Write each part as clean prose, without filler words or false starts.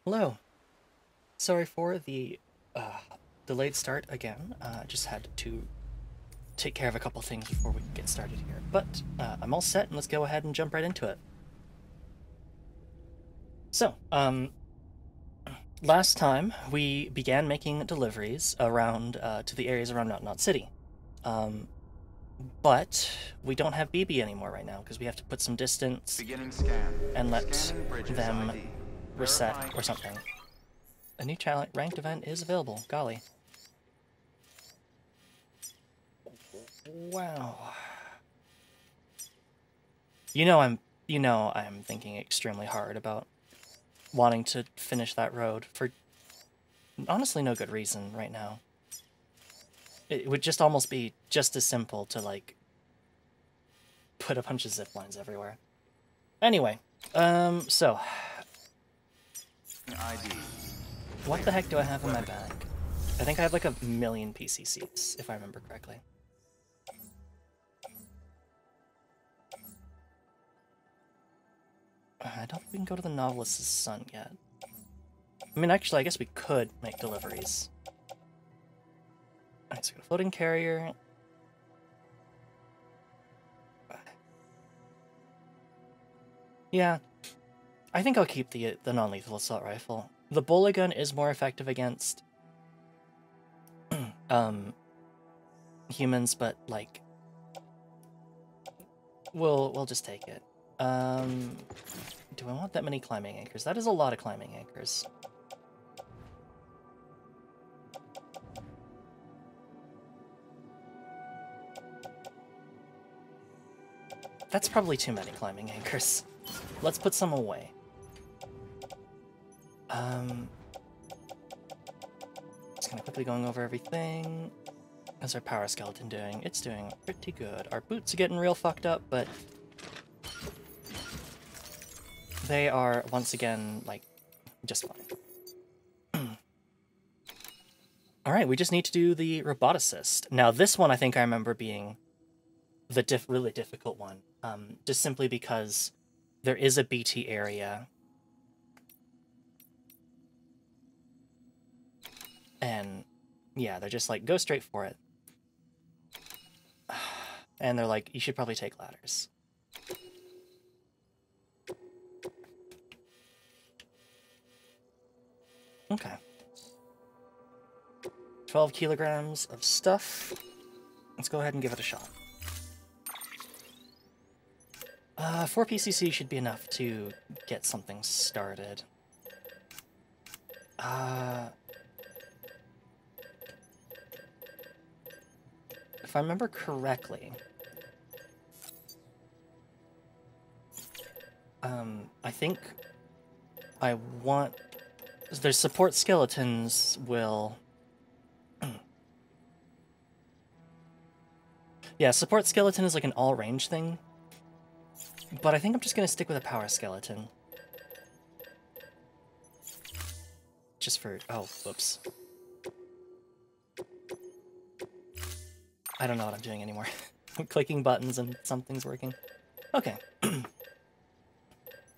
Hello. Sorry for the delayed start again. Just had to take care of a couple things before we can get started here. But I'm all set, and let's go ahead and jump right into it. So, last time we began making deliveries around to the areas around Mountain Knot City. But we don't have BB anymore right now because we have to put some distance and let them reset or something. A new challenge ranked event is available. Golly. Wow. I'm thinking extremely hard about wanting to finish that road for honestly no good reason right now. It would just almost be just as simple to like put a bunch of zip lines everywhere. Anyway, so what the heck do I have in my bag? I think I have like 1,000,000 PCCs, if I remember correctly. I don't think we can go to the Novelist's Son yet. I mean, actually, I guess we could make deliveries. Alright, so we got a floating carrier. Yeah, I think I'll keep the non-lethal assault rifle. The bullet gun is more effective against humans, but like we'll just take it. Do I want that many climbing anchors? That is a lot of climbing anchors. That's probably too many climbing anchors. Let's put some away. Just kind of quickly going over everything. How's our power skeleton doing? It's doing pretty good. Our boots are getting real fucked up, but they are, once again, like, just fine. Alright, we just need to do the roboticist. Now, this one I think I remember being the really difficult one, just simply because there is a BT area. And, yeah, they're just like, go straight for it. And they're like, you should probably take ladders. Okay. 12 kilograms of stuff. Let's go ahead and give it a shot. 4 PCC should be enough to get something started. If I remember correctly, I think I want... Their support skeletons will... Yeah, support skeleton is like an all-range thing. But I think I'm just gonna stick with a power skeleton. Just for... Oh, whoops. I don't know what I'm doing anymore. I'm clicking buttons and something's working. Okay.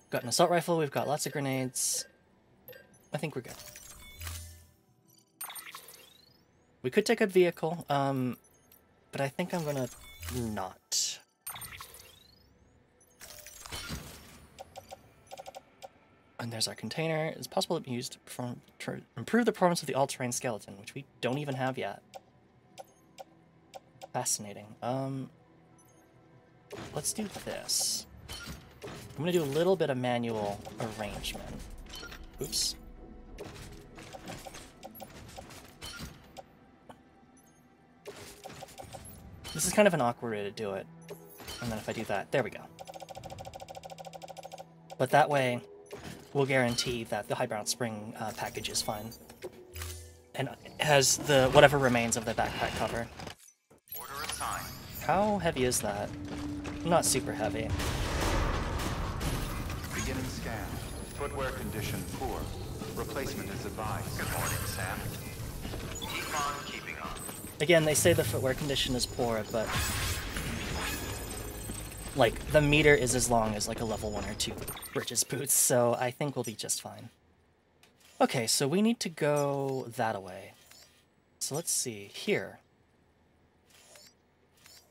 Got an assault rifle, we've got lots of grenades. I think we're good. We could take a vehicle, but I think I'm gonna not. And there's our container. It's possible to be used to improve the performance of the all-terrain skeleton, which we don't even have yet. Fascinating. Let's do this. I'm gonna do a little bit of manual arrangement. Oops. This is kind of an awkward way to do it. And then if I do that, there we go. But that way, we'll guarantee that the high-bound spring package is fine. And has the whatever remains of the backpack covered. How heavy is that? Not super heavy. Beginning scan. Footwear condition poor. Replacement is advised. Good morning, Sam. Keep on keeping on. Again, they say the footwear condition is poor, but like the meter is as long as like a level 1 or 2 Bridges boots, so I think we'll be just fine. Okay, so we need to go that way. So let's see. Here.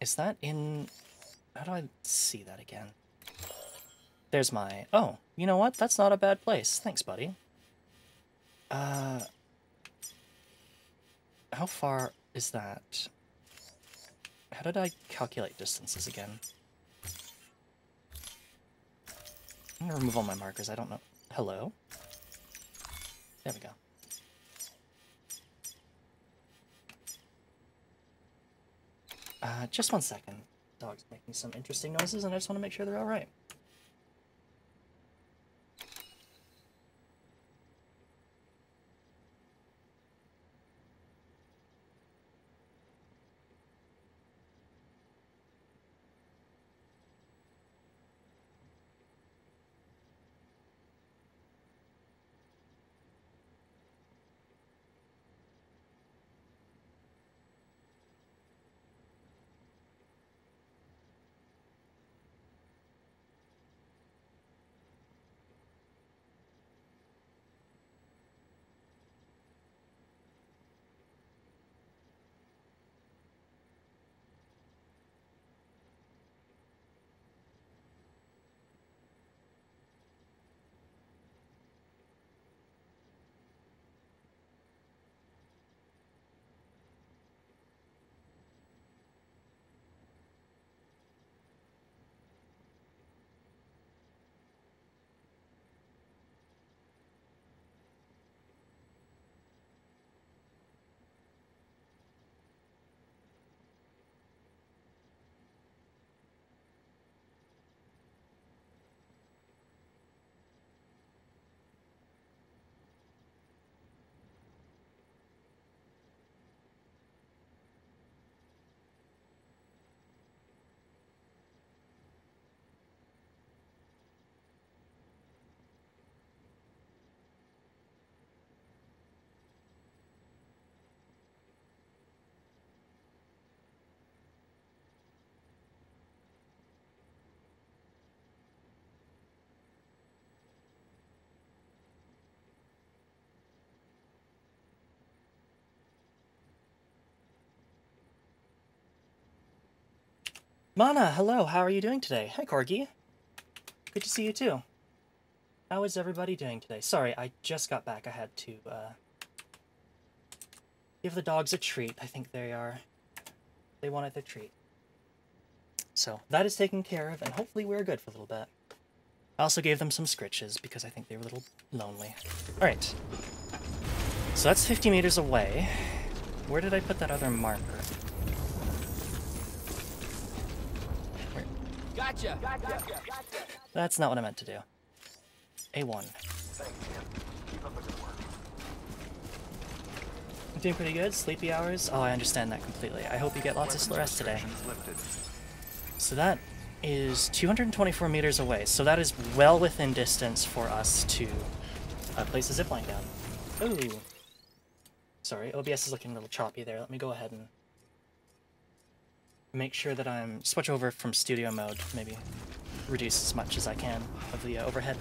Is that in... How do I see that again? There's my... Oh, you know what? That's not a bad place. Thanks, buddy. How far is that? How did I calculate distances again? I'm gonna remove all my markers. I don't know. Hello? There we go. Just 1 second. Dog's making some interesting noises, and I just want to make sure they're all right. Mana, hello, how are you doing today? Hi, Corgi. Good to see you too. How is everybody doing today? Sorry, I just got back. I had to, give the dogs a treat. I think they wanted their treat. So, that is taken care of, and hopefully we're good for a little bit. I also gave them some scritches, because I think they were a little lonely. Alright. So that's 50 meters away. Where did I put that other marker? Gotcha. That's not what I meant to do. A1. I'm doing pretty good. Sleepy hours? Oh, I understand that completely. I hope you get lots of rest today. So that is 224 meters away. So that is well within distance for us to place a zipline down. Ooh. Sorry, OBS is looking a little choppy there. Let me go ahead and make sure that I'm... switch over from studio mode, maybe reduce as much as I can of the overhead.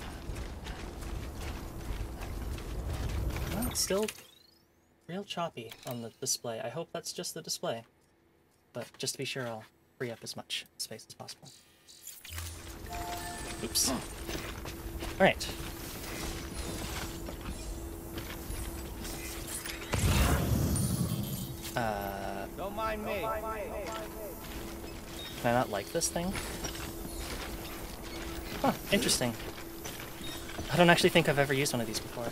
Well, it's still real choppy on the display. I hope that's just the display. But just to be sure, I'll free up as much space as possible. Oops. Alright. Don't mind me. Can I not like this thing? Huh, interesting. I don't actually think I've ever used one of these before.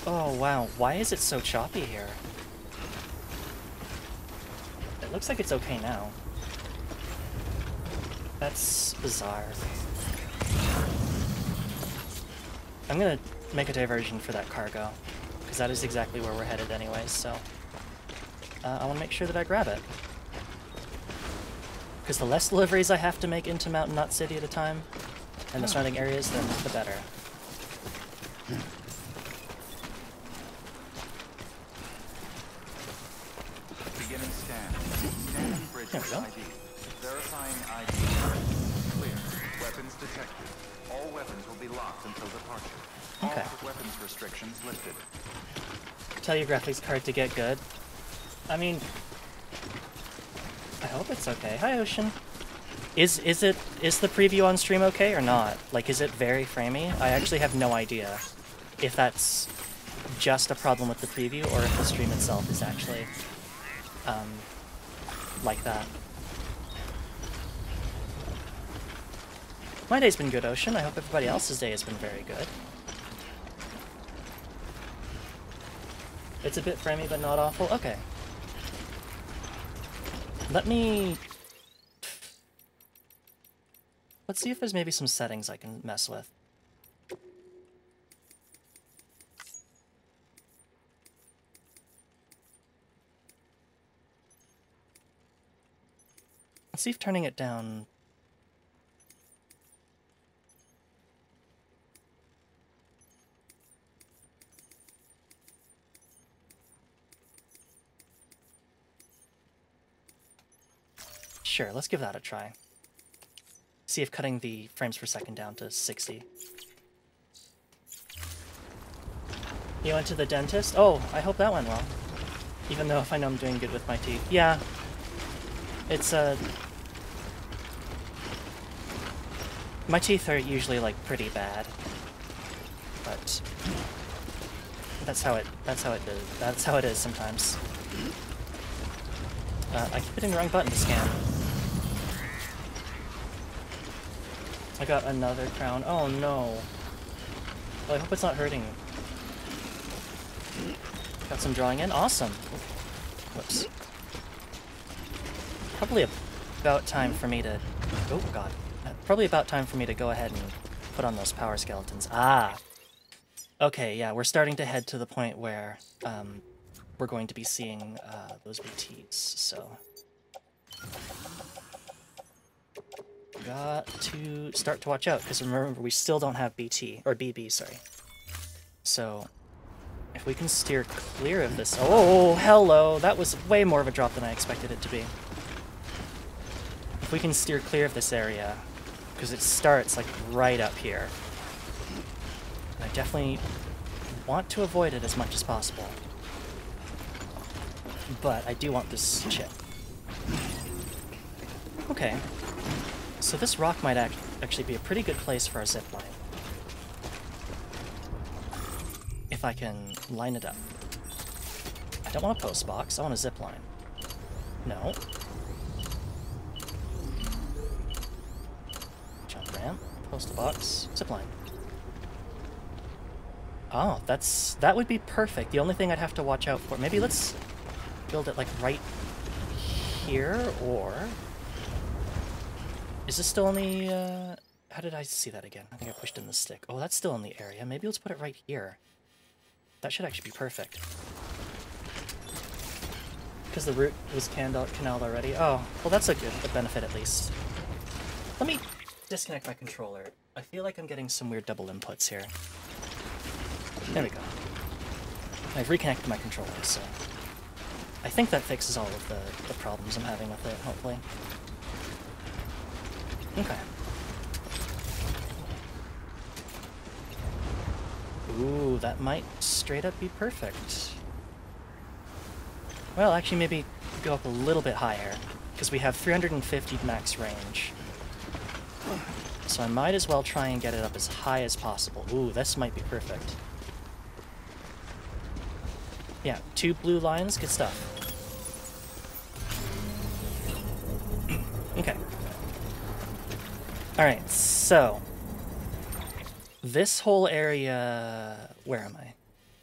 Oh wow, why is it so choppy here? It looks like it's okay now. That's bizarre. I'm gonna make a diversion for that cargo, because that is exactly where we're headed anyways, so... I want to make sure that I grab it. Because the less deliveries I have to make into Mountain Knot City at a time, and the surrounding areas, then the better. Beginning scan. Scanning bridge There we go. ID. Verifying ID. Clear. Weapons detected. All weapons will be locked until departure. Okay. All weapons restrictions lifted. Tell your graphics card to get good. I mean, I hope it's okay. Hi, Ocean. Is the preview on stream okay or not? Like, is it very framey? I actually have no idea if that's just a problem with the preview or if the stream itself is actually like that. My day's been good, Ocean. I hope everybody else's day has been very good. It's a bit framey, but not awful. Okay. Let's see if there's maybe some settings I can mess with. Let's see if turning it down... Sure, let's give that a try. See if cutting the frames per second down to 60. You went to the dentist? Oh, I hope that went well. Even though if I know I'm doing good with my teeth. Yeah. It's, my teeth are usually, like, pretty bad. But that's how it is sometimes. I keep hitting the wrong button to scan. I got another crown. Oh no. Well, I hope it's not hurting. Got some drawing in. Awesome. Whoops. Probably about time for me to... Oh god. Probably about time for me to go ahead and put on those power skeletons. Ah! Okay, yeah, we're starting to head to the point where we're going to be seeing those BTs, so... Got to start to watch out, because remember, we still don't have BT, or BB, sorry. So, if we can steer clear of this... Oh, hello! That was way more of a drop than I expected it to be. If we can steer clear of this area, because it starts, like, right up here. And I definitely want to avoid it as much as possible. But I do want this chip. Okay. So this rock might actually be a pretty good place for our zipline. If I can line it up. I don't want a post box, I want a zipline. No. Jump ramp, post box, zipline. Oh, that would be perfect. The only thing I'd have to watch out for... Maybe let's build it like right here, or... Is this still in the, how did I see that again? I think I pushed in the stick. Oh, that's still in the area. Maybe let's put it right here. That should actually be perfect. Because the route was canaled already. Oh, well that's a benefit at least. Let me disconnect my controller. I feel like I'm getting some weird double inputs here. There we go. I've reconnected my controller, so... I think that fixes all of the problems I'm having with it, hopefully. Okay. Ooh, that might straight up be perfect. Well, actually, maybe go up a little bit higher, because we have 350 max range. So I might as well try and get it up as high as possible. Ooh, this might be perfect. Yeah, 2 blue lines, good stuff. Okay. Alright, so... This whole area... Where am I?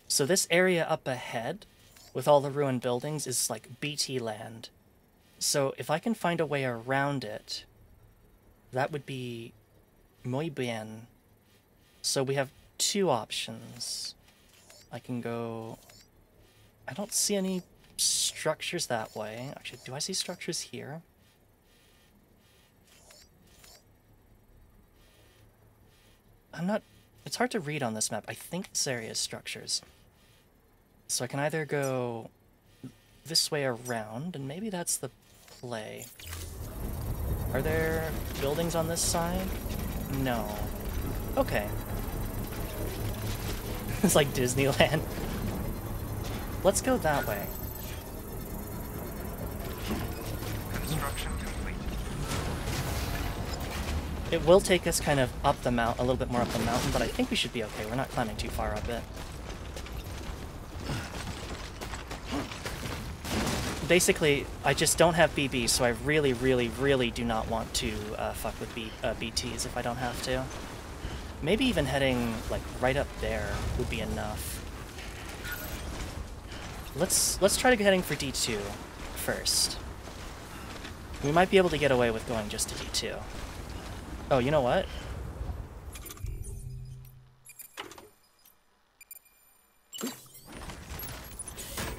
So this area up ahead, with all the ruined buildings, is like BT land. So if I can find a way around it, that would be muy bien. So we have 2 options. I can go... I don't see any structures that way. Actually, do I see structures here? I'm not... It's hard to read on this map. I think this area is structures. So I can either go this way around, and maybe that's the play. Are there buildings on this side? No. Okay. It's like Disneyland. Let's go that way. Construction complete. It will take us kind of up the mount, a little bit more up the mountain, but I think we should be okay. We're not climbing too far up it. Basically, I just don't have BB, so I really, really, really do not want to fuck with BTs if I don't have to. Maybe even heading, like, right up there would be enough. Let's try to go heading for D2 first. We might be able to get away with going just to D2. Oh, you know what?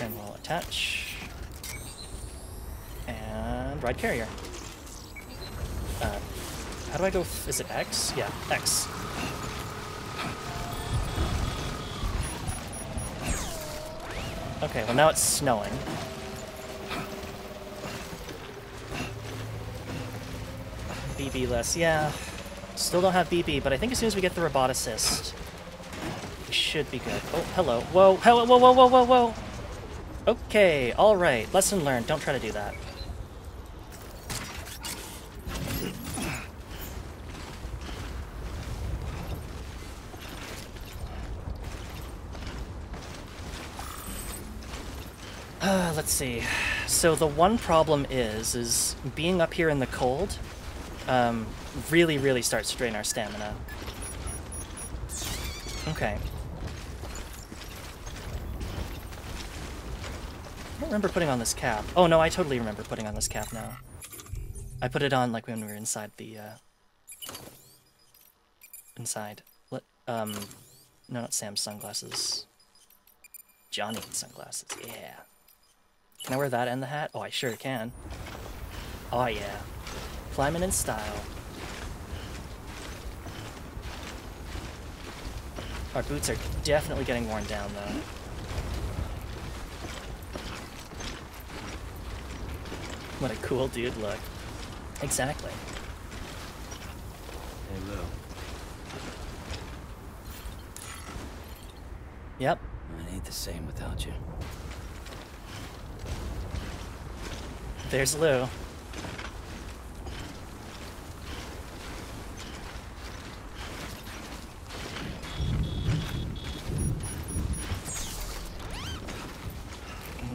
And we'll attach. And ride carrier. How do I go? Is it X? Yeah, X. Okay, well now it's snowing. BB less, yeah. Still don't have BB, but I think as soon as we get the roboticist, we should be good. Oh, hello. Whoa, hello, whoa, whoa, whoa, whoa, whoa! Okay, alright. Lesson learned. Don't try to do that. Let's see. So the one problem is being up here in the cold really, really starts to drain our stamina. Okay. I don't remember putting on this cap. Oh no, I totally remember putting on this cap now. I put it on like when we were inside the no, not Sam's sunglasses. Johnny's sunglasses, yeah. Can I wear that and the hat? Oh, I sure can. Oh yeah. Climbing in style. Our boots are definitely getting worn down though. What a cool dude look. Exactly. Hey, Lou. Yep. It ain't the same without you. There's Lou.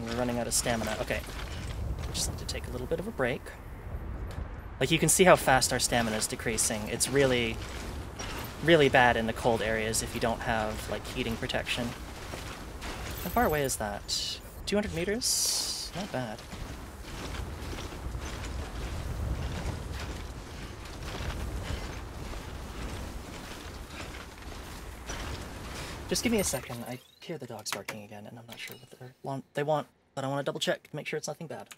We're running out of stamina. Okay. Just need to take a little bit of a break. Like, you can see how fast our stamina is decreasing. It's really, really bad in the cold areas if you don't have, like, heating protection. How far away is that? 200 meters? Not bad. Just give me a second. I hear the dogs barking again, and I'm not sure what they want, but I want to double check to make sure it's nothing bad.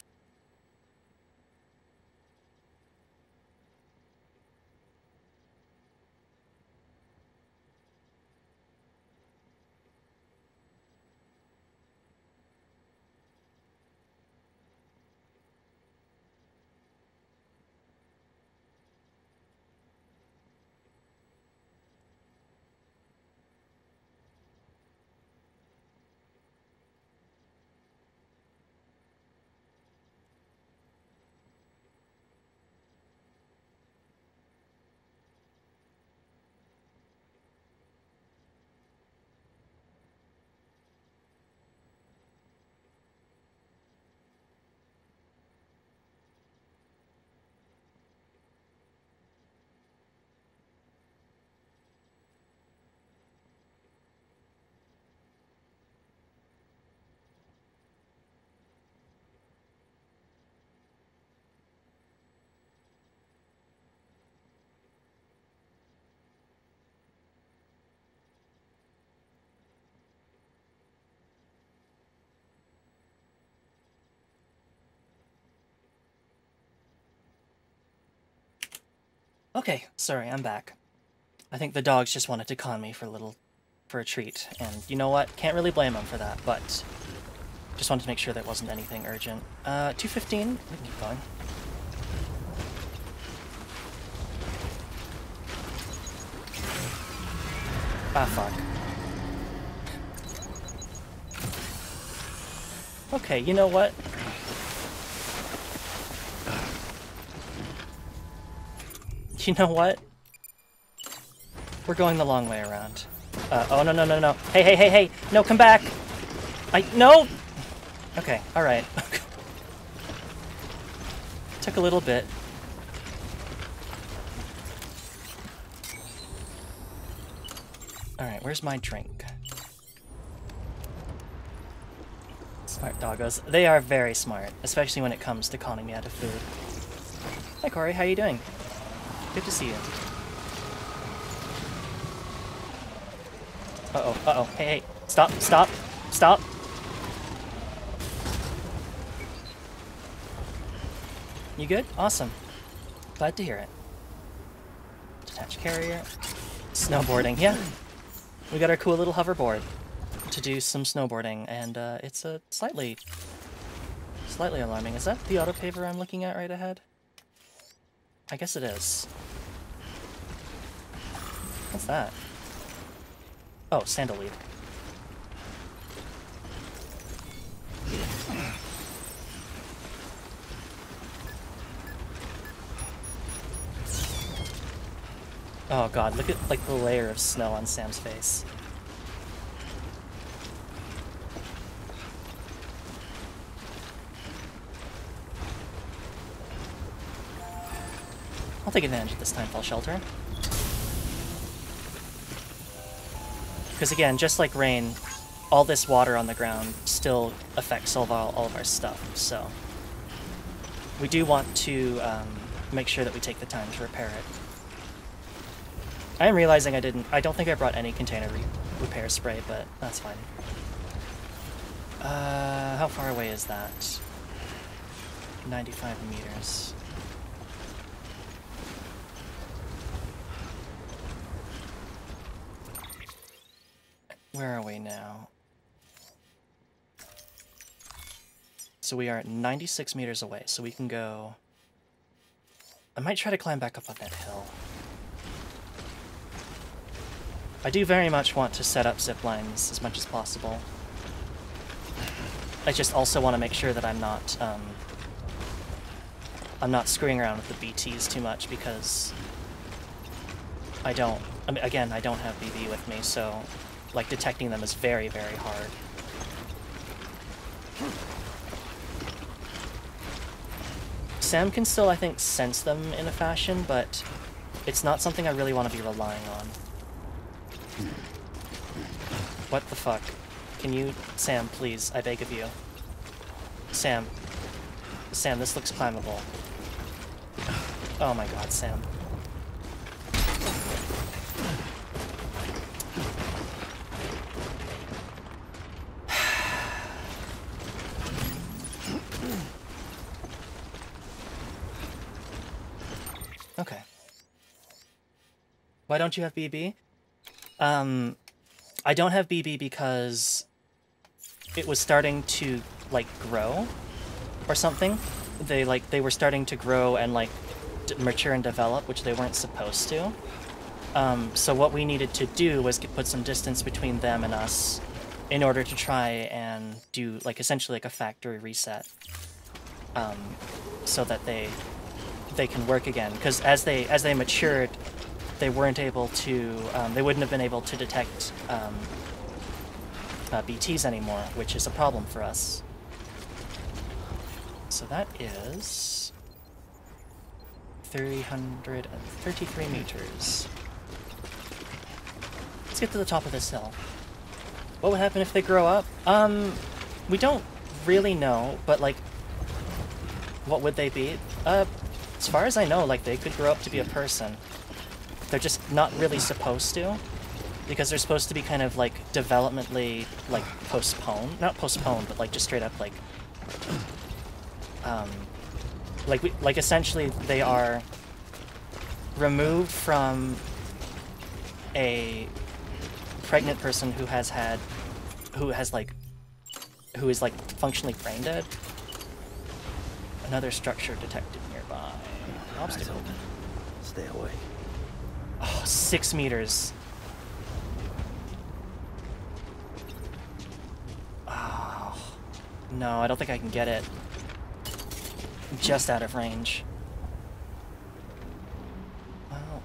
Okay, sorry, I'm back. I think the dogs just wanted to con me for a treat, and you know what? Can't really blame them for that, but just wanted to make sure there wasn't anything urgent. 215, we can keep going. Ah, fuck. Okay, you know what? You know what? We're going the long way around. Oh, no, no, no, no. Hey, hey, hey, hey! No, come back! No! Okay, alright. Took a little bit. Alright, where's my drink? Smart doggos. They are very smart, especially when it comes to conning me out of food. Hi, Corey. How you doing? Good to see you. Uh-oh, uh-oh. Hey, hey. Stop, stop, stop. You good? Awesome. Glad to hear it. Detached carrier. Snowboarding, yeah. We got our cool little hoverboard to do some snowboarding, and it's a slightly alarming. Is that the autopaver I'm looking at right ahead? I guess it is. What's that? Oh, sandalweed. Oh god, look at like the layer of snow on Sam's face. I'll take advantage of this timefall shelter. Because again, just like rain, all this water on the ground still affects all of our stuff, so we do want to make sure that we take the time to repair it. I am realizing I don't think I brought any container repair spray, but that's fine. How far away is that? 95 meters. Where are we now? So we are at 96 meters away, so we can go... I might try to climb back up on that hill. I do very much want to set up zip lines as much as possible. I just also want to make sure that I'm not screwing around with the BTs too much, because I mean, again, I don't have BB with me, so like detecting them is very, very hard. Sam can still, I think, sense them in a fashion, but it's not something I really want to be relying on. What the fuck? Can you... Sam, please, I beg of you. Sam. Sam, this looks climbable. Oh my god, Sam. Okay. Why don't you have BB? I don't have BB because it was starting to, like, grow or something. They were starting to grow and, like, mature and develop, which they weren't supposed to. So what we needed to do was put some distance between them and us in order to try and do, like, essentially like a factory reset. So that they can work again. Because as they matured, they weren't able to, they wouldn't have been able to detect BTs anymore, which is a problem for us. So that is 333 meters. Let's get to the top of this hill. What would happen if they grow up? We don't really know, but like, what would they be? As far as I know, like, they could grow up to be a person. They're just not really supposed to, because they're supposed to be kind of, like, developmentally, like, postponed. Not postponed, but, like, just straight up, like, essentially, they are removed from a pregnant person who is, like, functionally brain dead. Another structure detected nearby. Obstacle. Stay away. Oh, 6 meters. No, I don't think I can get it. I'm just out of range. Well,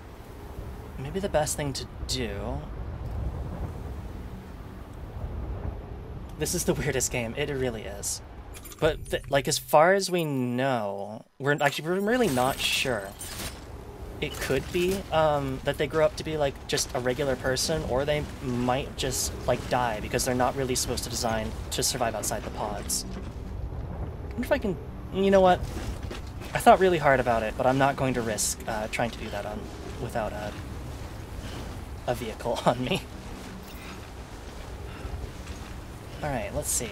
maybe the best thing to do... This is the weirdest game. It really is. But, like, as far as we know, we're really not sure. It could be that they grow up to be, like, just a regular person, or they might just, like, die because they're not really supposed to design to survive outside the pods. I wonder if I can... You know what? I thought really hard about it, but I'm not going to risk trying to do that without a vehicle on me. Alright, let's see.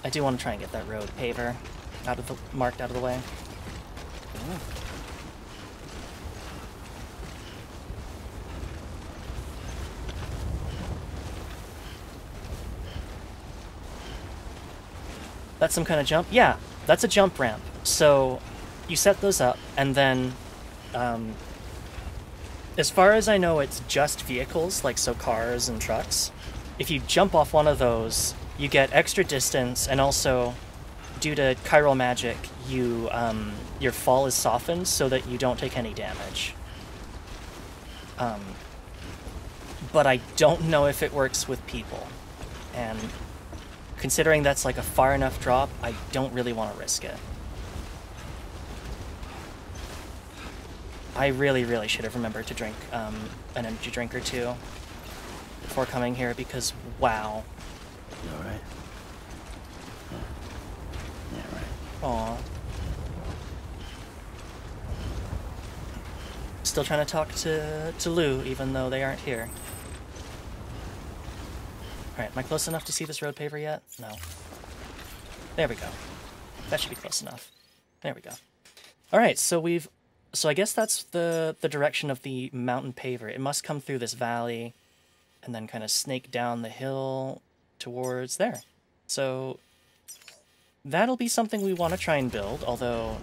I do want to try and get that road paver marked out of the way. Ooh. That's some kind of jump? Yeah, that's a jump ramp. So you set those up, and then as far as I know, it's just vehicles, like so cars and trucks. If you jump off one of those, you get extra distance, and also, due to chiral magic, your fall is softened so that you don't take any damage. But I don't know if it works with people, and considering that's like a far enough drop, I don't really want to risk it. I really, really should have remembered to drink an energy drink or two before coming here, because wow. You alright? Yeah, right. Aw. Still trying to talk to Lou, even though they aren't here. Alright, am I close enough to see this road paver yet? No. There we go. That should be close enough. There we go. Alright, so I guess that's the direction of the mountain paver. It must come through this valley and then kind of snake down the hill towards there. So that'll be something we want to try and build, although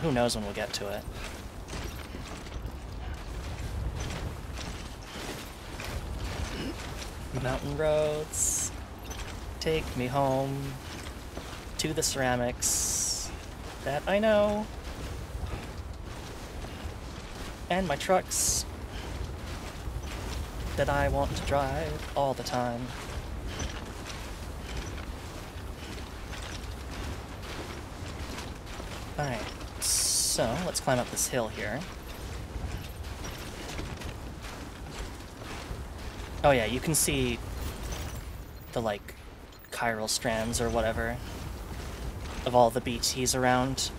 who knows when we'll get to it. Mountain roads, take me home to the ceramics that I know. And my trucks that I want to drive all the time. Alright, so let's climb up this hill here. Oh yeah, you can see the, like, chiral strands or whatever of all the BTs around.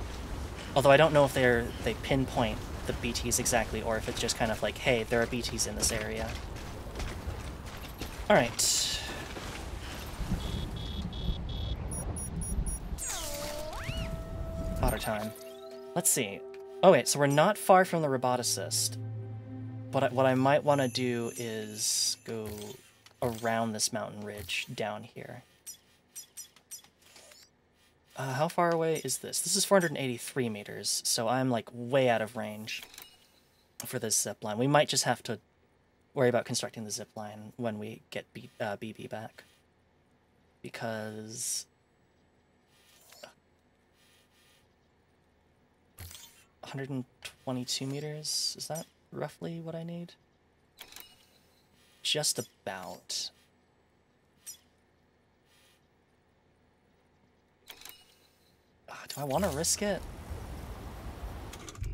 Although I don't know if they pinpoint the BTs exactly, or if it's just kind of like, hey, there are BTs in this area. Alright. Otter time. Let's see. Oh wait, so we're not far from the roboticist. But what I might want to do is go around this mountain ridge down here. How far away is this? This is 483 meters, so I'm like way out of range for this zipline. We might just have to worry about constructing the zipline when we get BB back. Because 122 meters, is that roughly what I need? Just about. Do I want to risk it?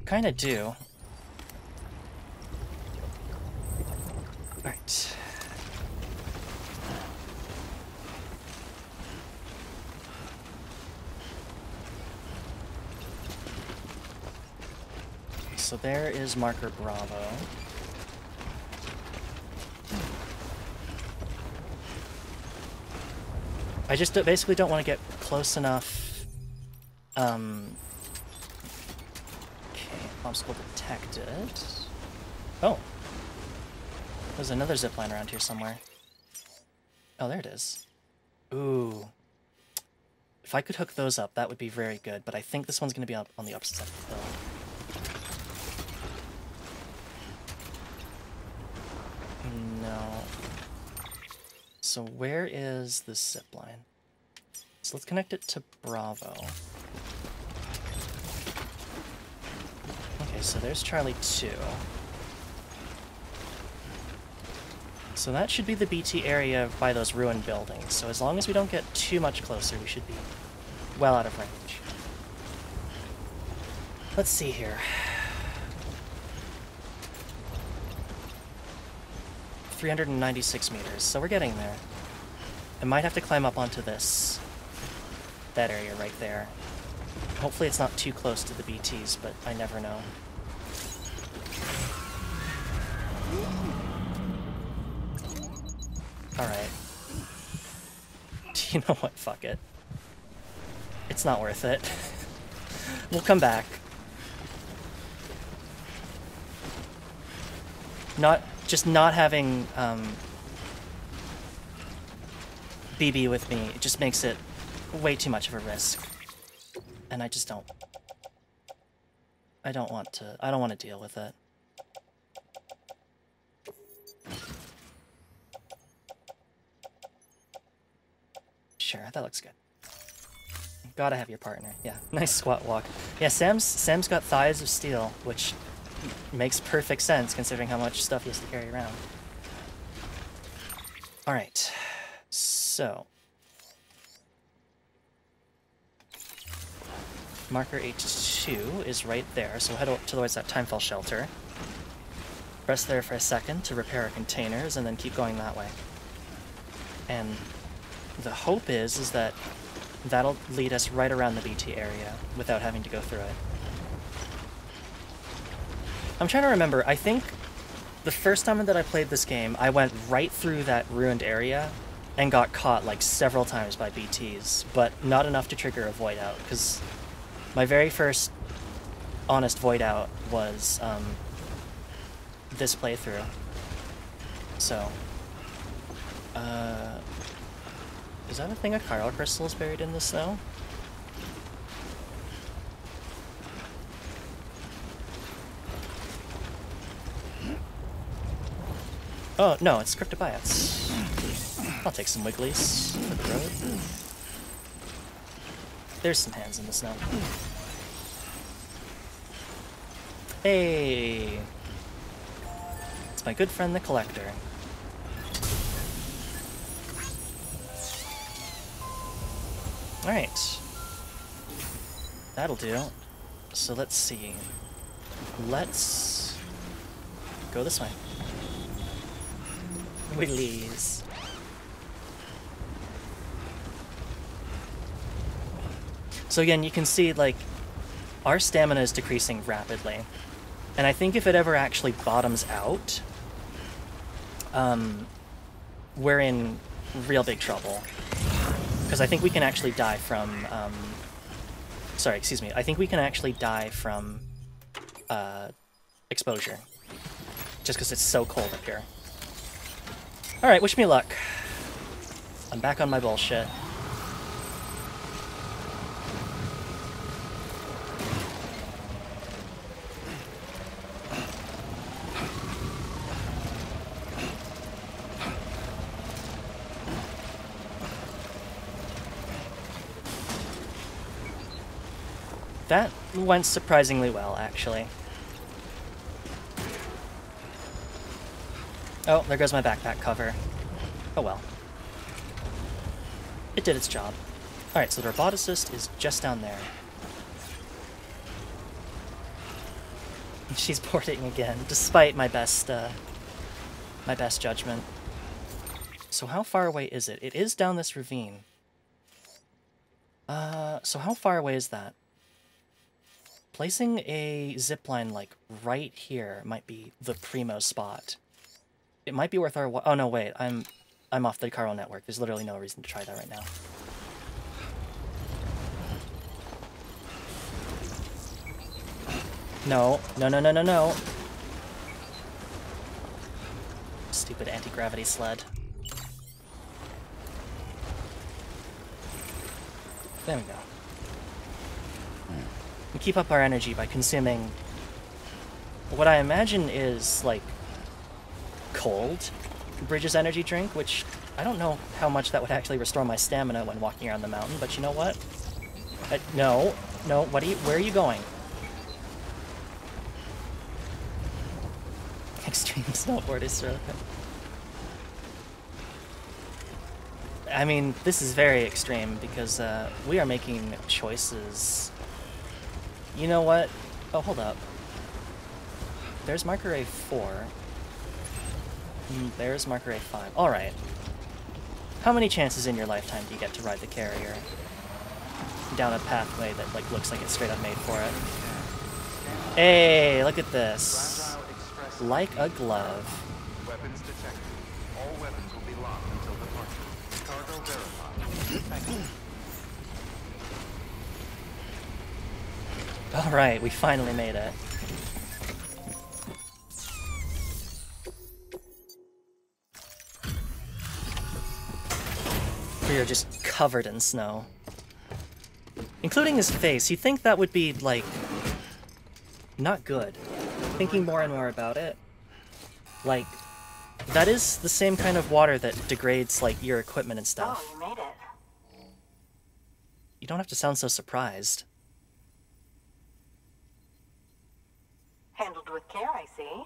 Kinda do. Alright. So there is marker Bravo. I just basically don't want to get close enough. Okay, obstacle detected. Oh. There's another zipline around here somewhere. Oh, there it is. Ooh. If I could hook those up, that would be very good, but I think this one's going to be up on the opposite side of the hill. so where is the zip line? So let's connect it to Bravo. Okay, so there's Charlie 2. So that should be the BT area by those ruined buildings. So as long as we don't get too much closer, we should be well out of range. Let's see here. 396 meters, so we're getting there. I might have to climb up onto that area right there. Hopefully it's not too close to the BTs, but I never know. Alright. You know what? Fuck it. It's not worth it. We'll come back. Just not having BB with me, it just makes it way too much of a risk. And I just don't... I don't want to deal with it. Sure, that looks good. Gotta have your partner. Yeah, nice squat walk. Yeah, Sam's got thighs of steel, which makes perfect sense considering how much stuff he has to carry around. Alright, so... Marker H2 is right there, so head towards that Timefall shelter. Rest there for a second to repair our containers, and then keep going that way. And the hope is that that'll lead us right around the BT area without having to go through it. I'm trying to remember, I think the first time that I played this game, I went right through that ruined area and got caught like several times by BTs, but not enough to trigger a void out, because my very first honest void out was this playthrough. So, is that a thing of chiral crystals buried in the snow? Oh, no, it's cryptobiotes. I'll take some wigglies for the road. There's some hands in the snow. Hey! It's my good friend the Collector. Alright. That'll do. So let's see. Let's go this way. Wigglies. So again, you can see, like, our stamina is decreasing rapidly. And I think if it ever actually bottoms out, we're in real big trouble. Because I think we can actually die from, sorry, excuse me. I think we can actually die from exposure. Just because it's so cold up here. Alright, wish me luck. I'm back on my bullshit. That went surprisingly well, actually. Oh, there goes my backpack cover. Oh well. It did its job. Alright, so the roboticist is just down there. She's boarding again, despite my best judgment. So how far away is it? It is down this ravine. So how far away is that? Placing a zipline, like, right here might be the primo spot. It might be worth our... Oh, no, wait. I'm off the chiral network. There's literally no reason to try that right now. No. No, no, no, no, no. Stupid anti-gravity sled. There we go. We keep up our energy by consuming what I imagine is, like, cold Bridges energy drink, which I don't know how much that would actually restore my stamina when walking around the mountain, but you know what? No, no, where are you going? Extreme snowboard is really good. I mean, this is very extreme because we are making choices. You know what? Oh, hold up. There's marker A4. There's marker A5. Alright. How many chances in your lifetime do you get to ride the carrier down a pathway that like looks like it's straight up made for it? Hey, look at this. Like a glove. Weapons detected. All weapons will be locked until departure. Cargo verified. Thank you. Alright, we finally made it. We are just covered in snow. Including his face. You'd think that would be, like, not good. Thinking more and more about it. Like, that is the same kind of water that degrades, like, your equipment and stuff. Oh, you made it. You don't have to sound so surprised. Handled with care, I see.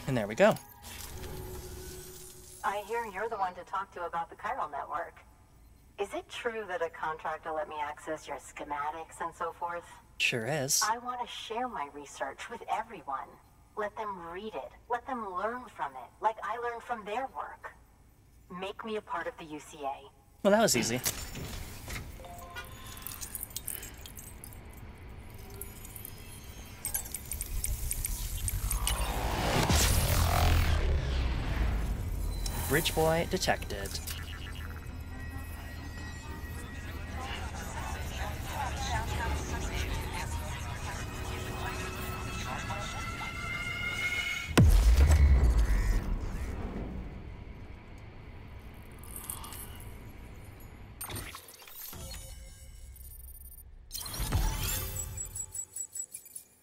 And there we go. I hear you're the one to talk to about the chiral network. Is it true that a contractor let me access your schematics and so forth? Sure is. I want to share my research with everyone. Let them read it. Let them learn from it, like I learned from their work. Make me a part of the UCA. Well, that was easy. Bridge boy detected.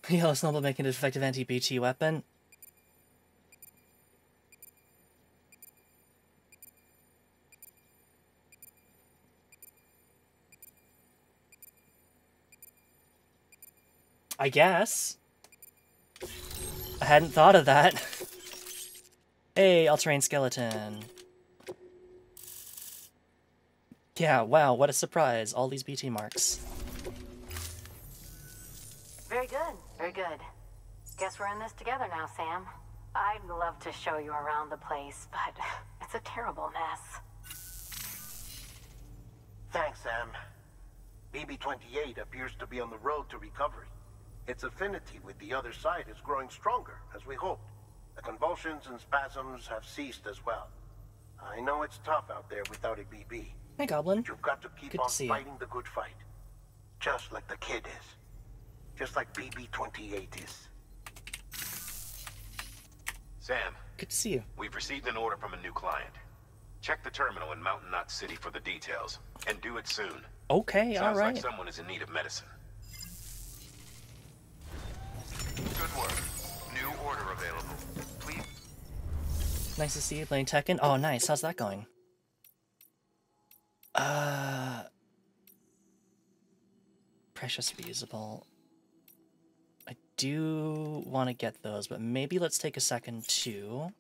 Yellow Snowball making an effective anti-BT weapon. I guess. I hadn't thought of that. Hey, all-terrain skeleton. Yeah, wow, what a surprise. All these BT marks. Very good, very good. Guess we're in this together now, Sam. I'd love to show you around the place, but it's a terrible mess. Thanks, Sam. BB-28 appears to be on the road to recovery. Its affinity with the other side is growing stronger, as we hoped. The convulsions and spasms have ceased as well. I know it's tough out there without a BB. Hey, Goblin. You've got to keep Good on to see you. fighting the good fight. Just like the kid is. Just like BB-28 is. Sam, Good to see you. we've received an order from a new client. Check the terminal in Mountain Knot City for the details, and do it soon. Okay, Sounds alright. like someone is in need of medicine. Good work. New order available. Please. Nice to see you playing Tekken. Oh, nice. How's that going? Precious reusable. I do want to get those, but maybe let's take a second to...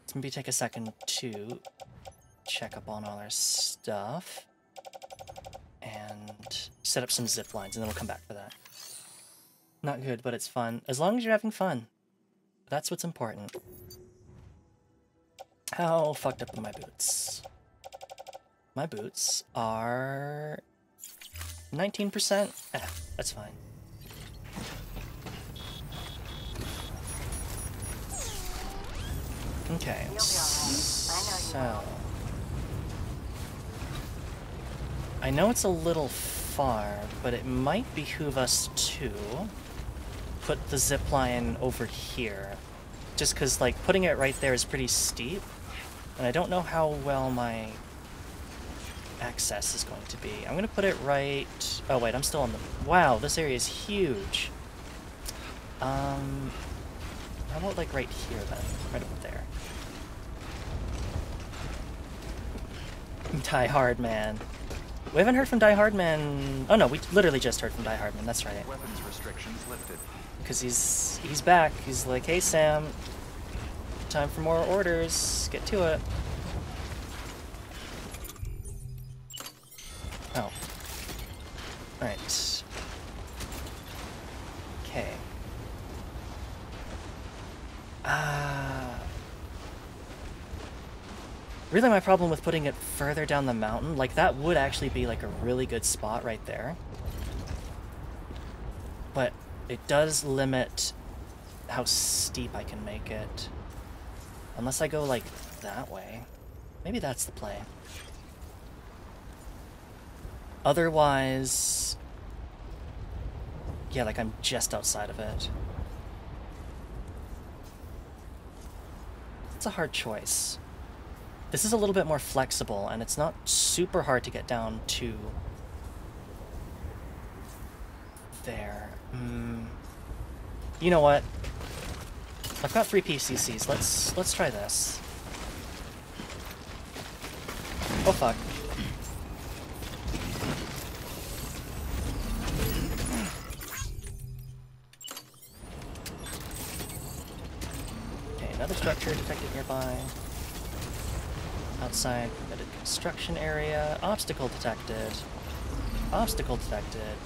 Let's maybe take a second to check up on all our stuff. And set up some zip lines, and then we'll come back for that. Not good, but it's fun. As long as you're having fun. That's what's important. How fucked up are my boots? My boots are 19%. That's fine. Okay, so I know it's a little far, but it might behoove us to put the zipline over here. Just because, like, putting it right there is pretty steep. And I don't know how well my access is going to be. I'm going to put it right... Oh, wait, I'm still on the... Wow, this area is huge. How about, like, right here, then? Right up there. Die Hard Man. We haven't heard from Die Hard Man... Oh, no, we literally just heard from Die Hard Man. That's right. Weapons restrictions lifted. Because he's back. He's like, hey, Sam. Time for more orders. Get to it. Oh. Alright. Okay. Really my problem with putting it further down the mountain, like that would actually be like a really good spot right there. But it does limit how steep I can make it. Unless I go like that way. Maybe that's the play. Otherwise... Yeah, like I'm just outside of it. It's a hard choice. This is a little bit more flexible, and it's not super hard to get down to... there. You know what? I've got 3 PCCs. Let's try this. Oh fuck. Okay, another structure detected nearby. Outside permitted construction area. Obstacle detected. Obstacle detected.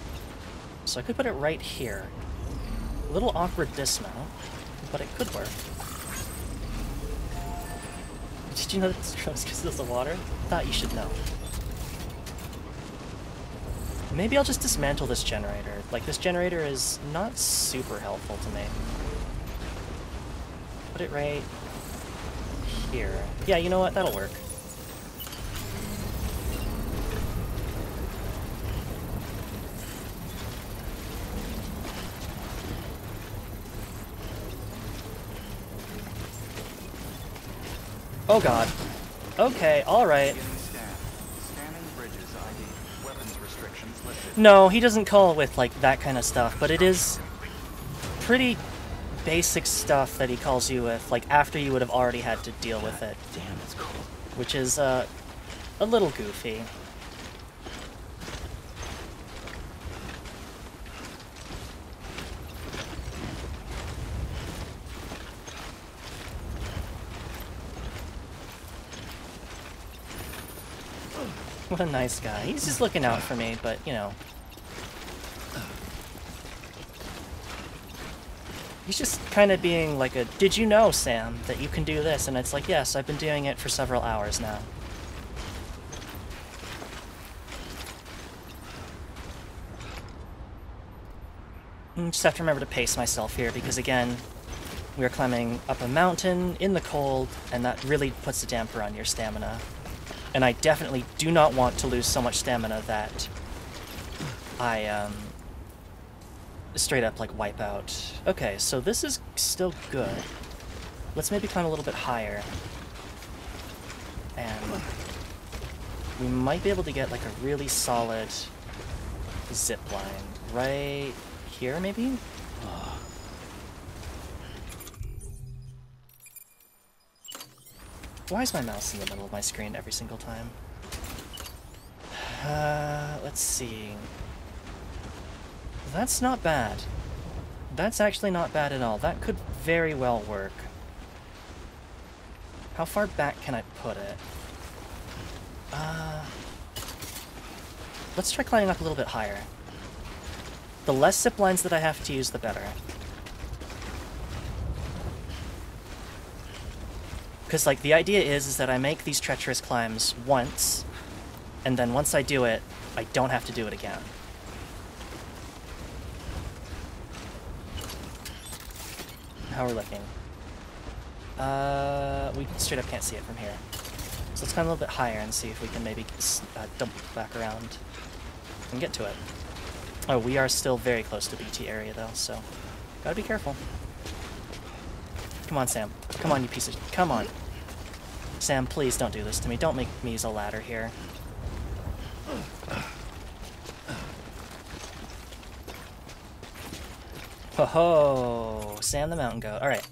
So I could put it right here. A little awkward dismount, but it could work. Did you know that this grows because of the water? Thought you should know. Maybe I'll just dismantle this generator. Like, this generator is not super helpful to me. Put it right here. Yeah, you know what? That'll work. Oh god. Okay, alright. No, he doesn't call with, like, that kind of stuff, but it is pretty basic stuff that he calls you with, like, after you would have already had to deal with it. Damn, it's cold. Which is, a little goofy. What a nice guy. He's just looking out for me, but, you know. He's just kind of being like a, did you know, Sam, that you can do this? And it's like, yes, I've been doing it for several hours now. Just have to remember to pace myself here, because again, we are climbing up a mountain in the cold, and that really puts a damper on your stamina. And I definitely do not want to lose so much stamina that I, straight up, like, wipe out. Okay, so this is still good. Let's maybe climb a little bit higher. And we might be able to get, like, a really solid zip line. Right here, maybe? Why is my mouse in the middle of my screen every single time? Let's see. That's not bad. That's actually not bad at all. That could very well work. How far back can I put it? Let's try climbing up a little bit higher. The less zip lines that I have to use, the better. Because, like, the idea is that I make these treacherous climbs once, and then once I do it, I don't have to do it again. How are we looking? We straight up can't see it from here. So let's climb a little bit higher and see if we can maybe dump back around and get to it. Oh, we are still very close to BT area, though, so gotta be careful. Come on, Sam. Come on, you piece of... Come on. Sam, please don't do this to me. Don't make me use a ladder here. Ho ho! Sam the mountain goat. Alright.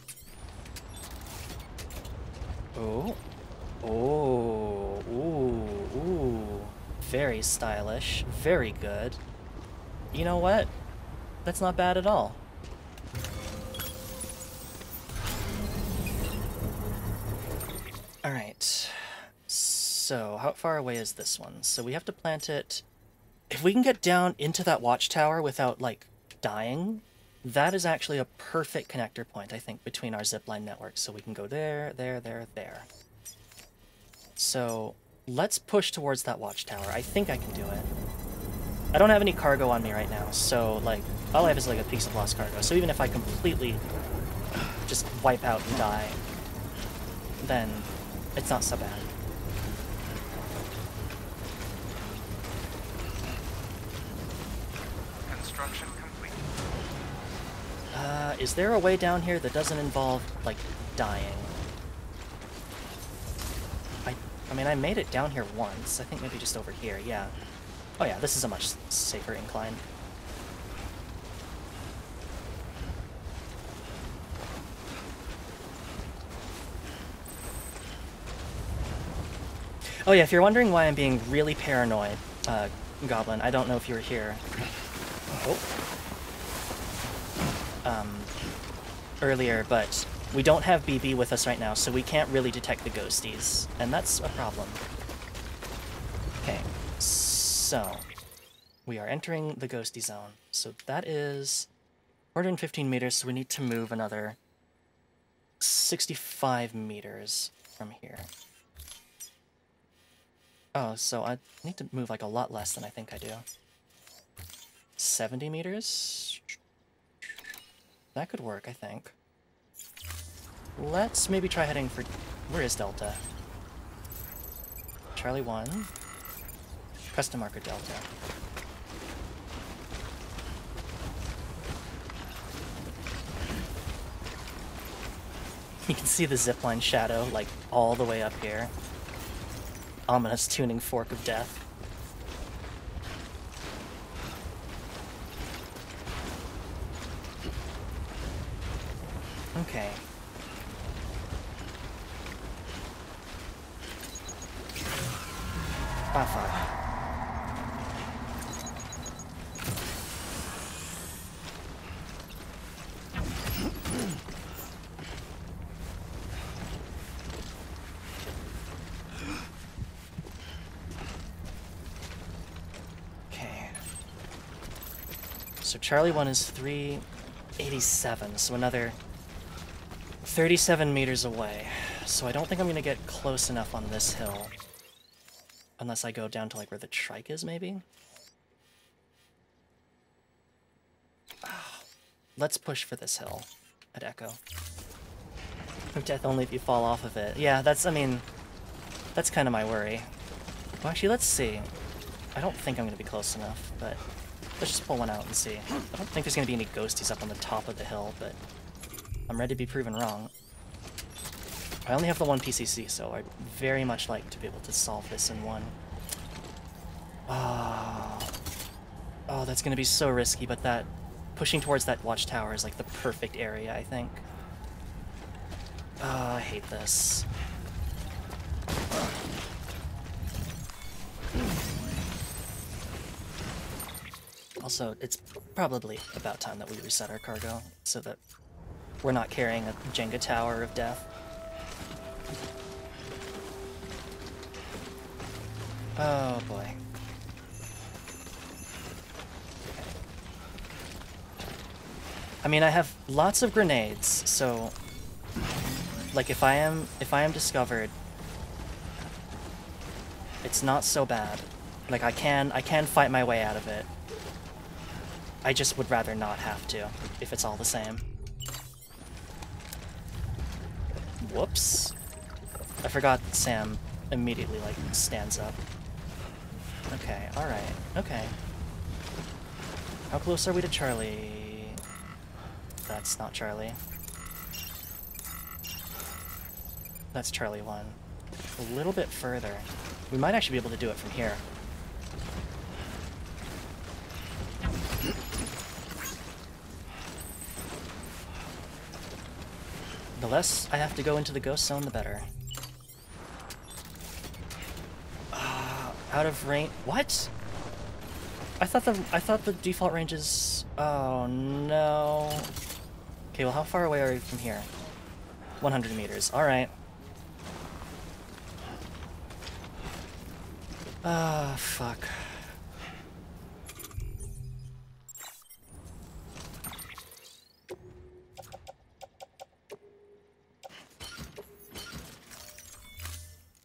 Oh. Oh. Ooh. Ooh. Very stylish. Very good. You know what? That's not bad at all. Alright. So, how far away is this one? So we have to plant it... If we can get down into that watchtower without, like, dying, that is actually a perfect connector point, I think, between our zipline networks. So we can go there, there, there, there. So, let's push towards that watchtower. I think I can do it. I don't have any cargo on me right now, so, like, all I have is, like, a piece of lost cargo. So even if I completely just wipe out and die, then it's not so bad. Construction complete. Is there a way down here that doesn't involve, like, dying? I mean, I made it down here once. I think maybe just over here, yeah. Oh yeah, this is a much safer incline. Oh yeah, if you're wondering why I'm being really paranoid, Goblin, I don't know if you were here. Oh. Earlier, but we don't have BB with us right now, so we can't really detect the ghosties, and that's a problem. Okay, so we are entering the ghosty zone. So that is 415 meters, so we need to move another 65 meters from here. Oh, so I need to move like a lot less than I think I do. 70 meters? That could work, I think. Let's maybe try heading for... Where is Delta? Charlie 1. Custom marker Delta. You can see the zipline shadow, like, all the way up here. Ominous tuning fork of death. Okay. Ah, fuck. Okay. So Charlie 1 is 387, so another 37 meters away. So I don't think I'm gonna get close enough on this hill. Unless I go down to, like, where the trike is, maybe? Let's push for this hill at Echo. Death only if you fall off of it. Yeah, that's, I mean, that's kind of my worry. Well, actually, let's see. I don't think I'm going to be close enough, but let's just pull one out and see. I don't think there's going to be any ghosties up on the top of the hill, but I'm ready to be proven wrong. I only have the one PCC, so I'd very much like to be able to solve this in one. Oh, that's going to be so risky, but that pushing towards that watchtower is like the perfect area, I think. Oh, I hate this. Also, it's probably about time that we reset our cargo so that we're not carrying a Jenga tower of death. Oh boy. I mean, I have lots of grenades, so like if I am discovered, it's not so bad. Like I can fight my way out of it. I just would rather not have to, if it's all the same. Whoops. I forgot that Sam immediately, like, stands up. Okay, alright, okay. How close are we to Charlie? That's not Charlie. That's Charlie 1. A little bit further. We might actually be able to do it from here. The less I have to go into the ghost zone, the better. Out of range. What? I thought the default range is. Oh no. Okay, well, how far away are we from here? 100 meters. All right. Ah, fuck.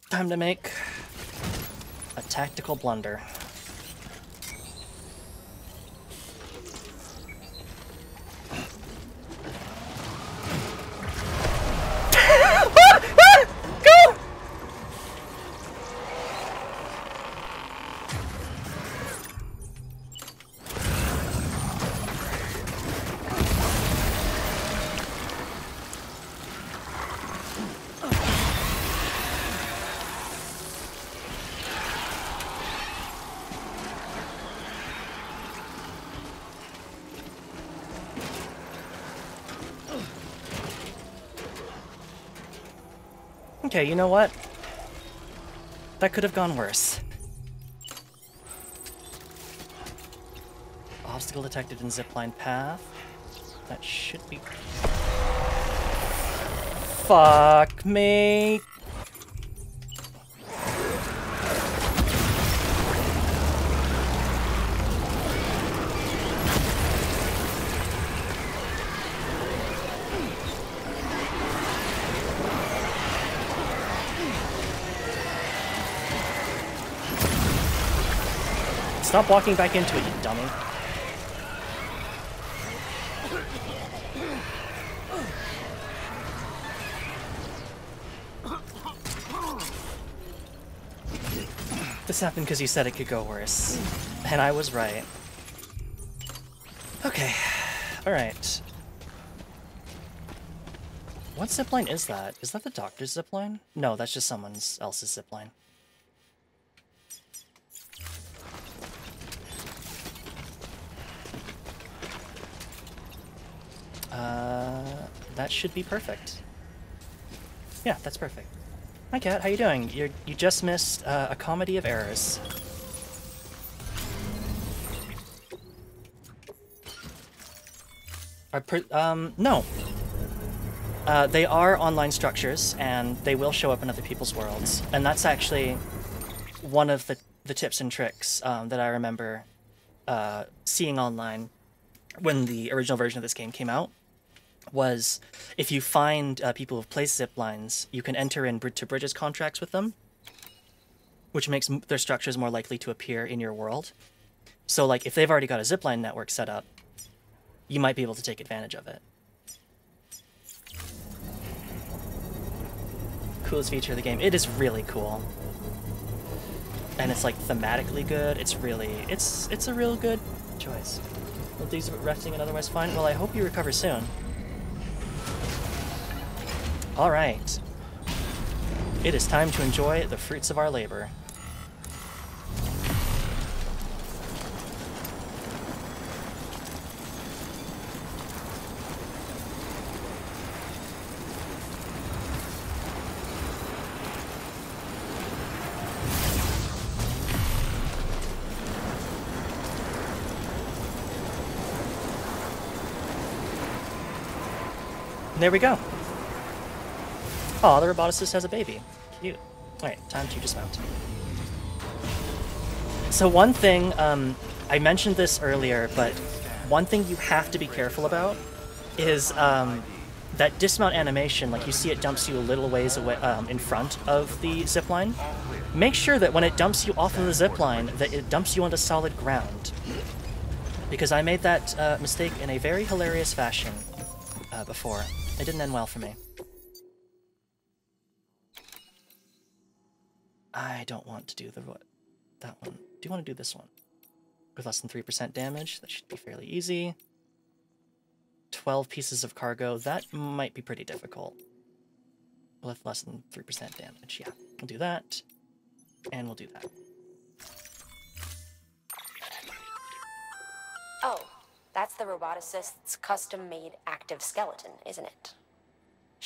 Time to make a tactical blunder. Go! Okay, you know what? That could have gone worse. Obstacle detected in zipline path. That should be... Fuck me! Stop walking back into it, you dummy. This happened because you said it could go worse. And I was right. Okay. Alright. What zipline is that? Is that the doctor's zipline? No, that's just someone else's zipline. That should be perfect. Yeah, that's perfect. Hi, Kat. How you doing? You just missed a comedy of errors. No. They are online structures, and they will show up in other people's worlds. And that's actually one of the tips and tricks that I remember seeing online when the original version of this game came out. Was if you find people who've placed zip lines, you can enter in bridge-to-bridges contracts with them, which makes their structures more likely to appear in your world. So, like, if they've already got a zipline network set up, you might be able to take advantage of it. Coolest feature of the game. It is really cool. And it's, like, thematically good. It's really... It's a real good choice. Will these resting and otherwise fine? Well, I hope you recover soon. Alright. It is time to enjoy the fruits of our labor. And there we go. Oh, the roboticist has a baby. Cute. Alright, time to dismount. So one thing, I mentioned this earlier, but one thing you have to be careful about is that dismount animation, like you see it dumps you a little ways away in front of the zipline. Make sure that when it dumps you off of the zipline, that it dumps you onto solid ground. Because I made that mistake in a very hilarious fashion before. It didn't end well for me. I don't want to do that one. Do you want to do this one? With less than 3% damage, that should be fairly easy. 12 pieces of cargo, that might be pretty difficult. With less than 3% damage, yeah. We'll do that, and we'll do that. Oh, that's the roboticist's custom-made active skeleton, isn't it?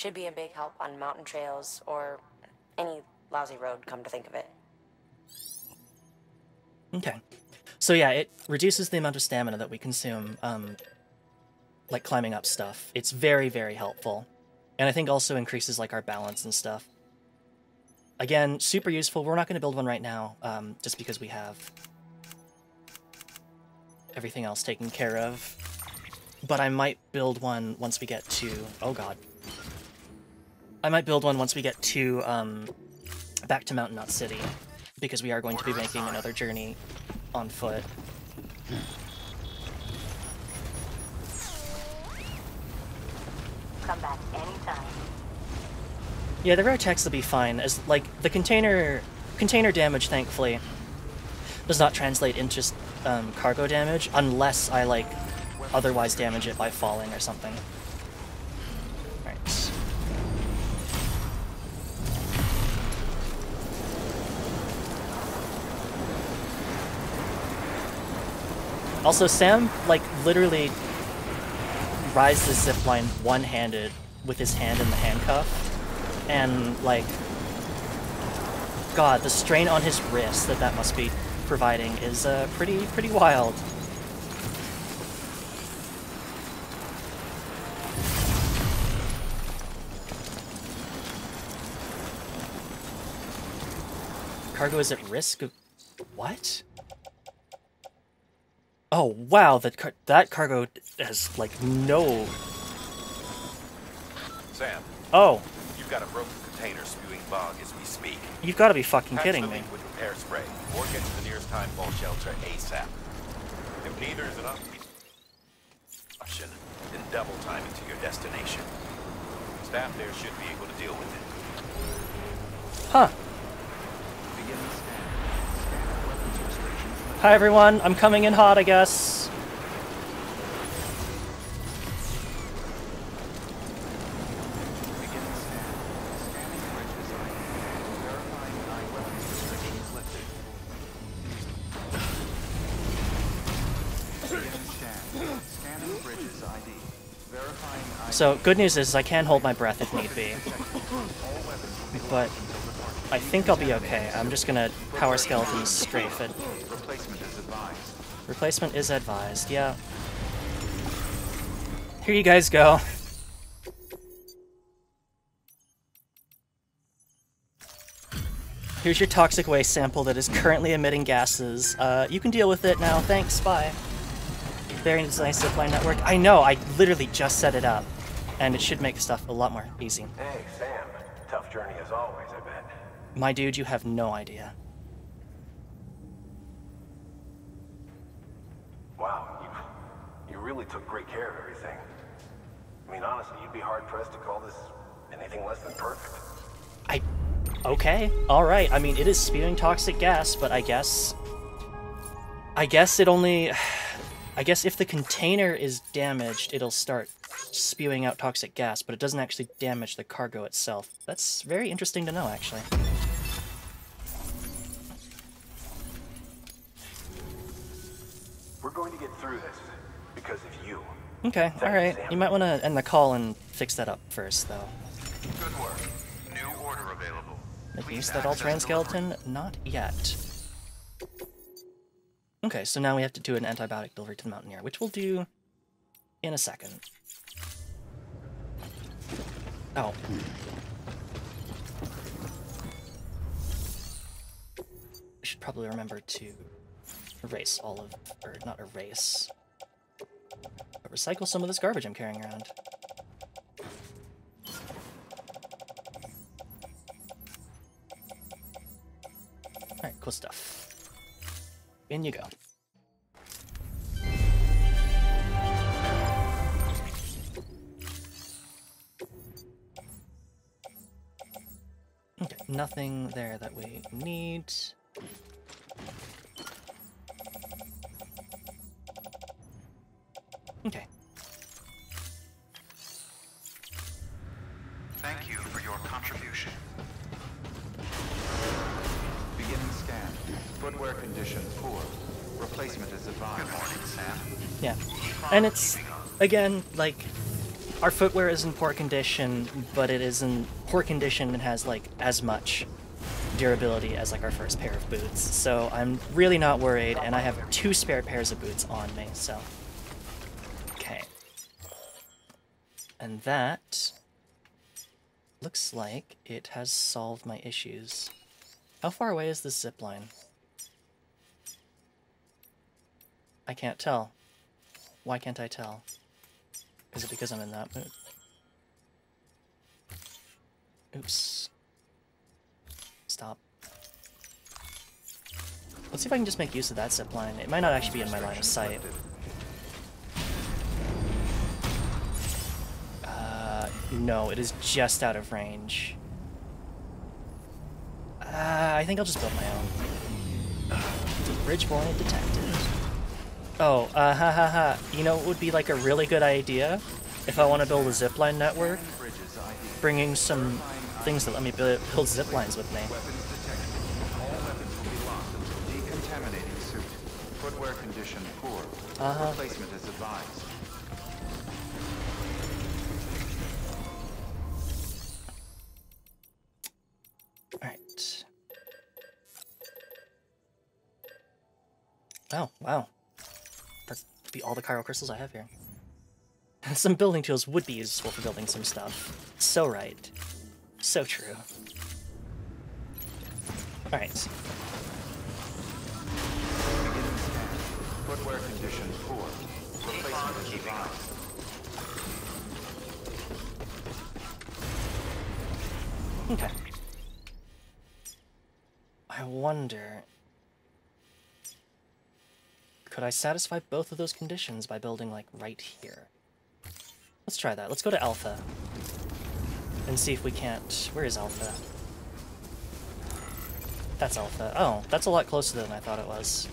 Should be a big help on mountain trails or any lousy road, come to think of it. Okay. So yeah, it reduces the amount of stamina that we consume, like climbing up stuff. It's very, very helpful. And I think also increases like our balance and stuff. Again, super useful. We're not going to build one right now, just because we have everything else taken care of. But I might build one once we get to... Oh god. I might build one once we get to, back to Mountain Knot City, because we are going to be making another journey on foot. Come back anytime. Yeah, the rare text will be fine, as, like, the container damage, thankfully, does not translate into just, cargo damage, unless I, like, otherwise damage it by falling or something. Right. Also, Sam, like, literally rides the zipline one-handed with his hand in the handcuff. And, like, God, the strain on his wrist that must be providing is, pretty wild. Cargo is at risk of... What? Oh, wow, that cargo has, like, no... Sam, Oh, you've got a broken container spewing bog as we speak. you've got to be fucking Patch kidding the me. leak with repair spray, or get to the nearest time ball shelter ASAP. If neither is enough, option, then double time it to your destination. Staff there should be able to deal with it. Huh. Begin the scan. Scan weapons restrictions. Hi, everyone. I'm coming in hot, I guess. Begin the scan. Scanning bridge design. Verifying weapons restrictions lifted. Begin scan. Scanning bridges ID. Verifying ID. So, good news is I can hold my breath if need be. All weapons will be But locked until departure. I think I'll be okay. I'm just gonna power skeleton strafe it. Replacement is advised. Replacement is advised, yeah. Here you guys go. Here's your toxic waste sample that is currently emitting gases. You can deal with it now. Thanks, bye. Very nice zipline network. I know, I literally just set it up. And it should make stuff a lot more easy. Hey, Sam. Tough journey as always, I bet. My dude, you have no idea. Wow, you really took great care of everything. I mean, honestly, you'd be hard-pressed to call this anything less than perfect. Okay, alright. I mean, it is spewing toxic gas, but I guess it only... I guess if the container is damaged, it'll start spewing out toxic gas, but it doesn't actually damage the cargo itself. That's very interesting to know, actually. We're going to get through this because of you. Okay, alright. You might want to end the call and fix that up first, though. Good work. New order available. Making use Please of that all access train the skeleton? Not yet. Okay, so now we have to do an antibiotic delivery to the Mountaineer, which we'll do in a second. Oh. We should probably remember to erase all of... or not erase... but recycle some of this garbage I'm carrying around. Alright, cool stuff. In you go. Okay, nothing there that we need. Okay. Thank you for your contribution. Beginning scan. Footwear condition poor. Replacement is advised. Good morning, Sam. Yeah. And it's, again, like, our footwear is in poor condition, but it is in poor condition and has like as much durability as like our first pair of boots. So I'm really not worried, and I have 2 spare pairs of boots on me, so. Okay. And that looks like it has solved my issues. How far away is this zip line? I can't tell. Why can't I tell? Is it because I'm in that mood? Oops. Stop. Let's see if I can just make use of that zip line. It might not actually be in my line of sight. No, it is just out of range. I think I'll just build my own. Bridge boy detected. Oh, You know what would be like a really good idea? If I want to build a zipline network? Bringing some things that let me build ziplines with me. Weapons detected. All weapons will be locked until decontaminating suit. Footwear condition poor. Replacement is advised. Alright. Oh, wow. That's all the chiral crystals I have here. Some building tools would be useful for building some stuff. So right. So true. Alright. Beginning scan. Footwear condition poor. Replacement is advised. Okay. I wonder... Could I satisfy both of those conditions by building, like, right here? Let's try that. Let's go to Alpha. And see if we can't... Where is Alpha? That's Alpha. Oh, that's a lot closer than I thought it was.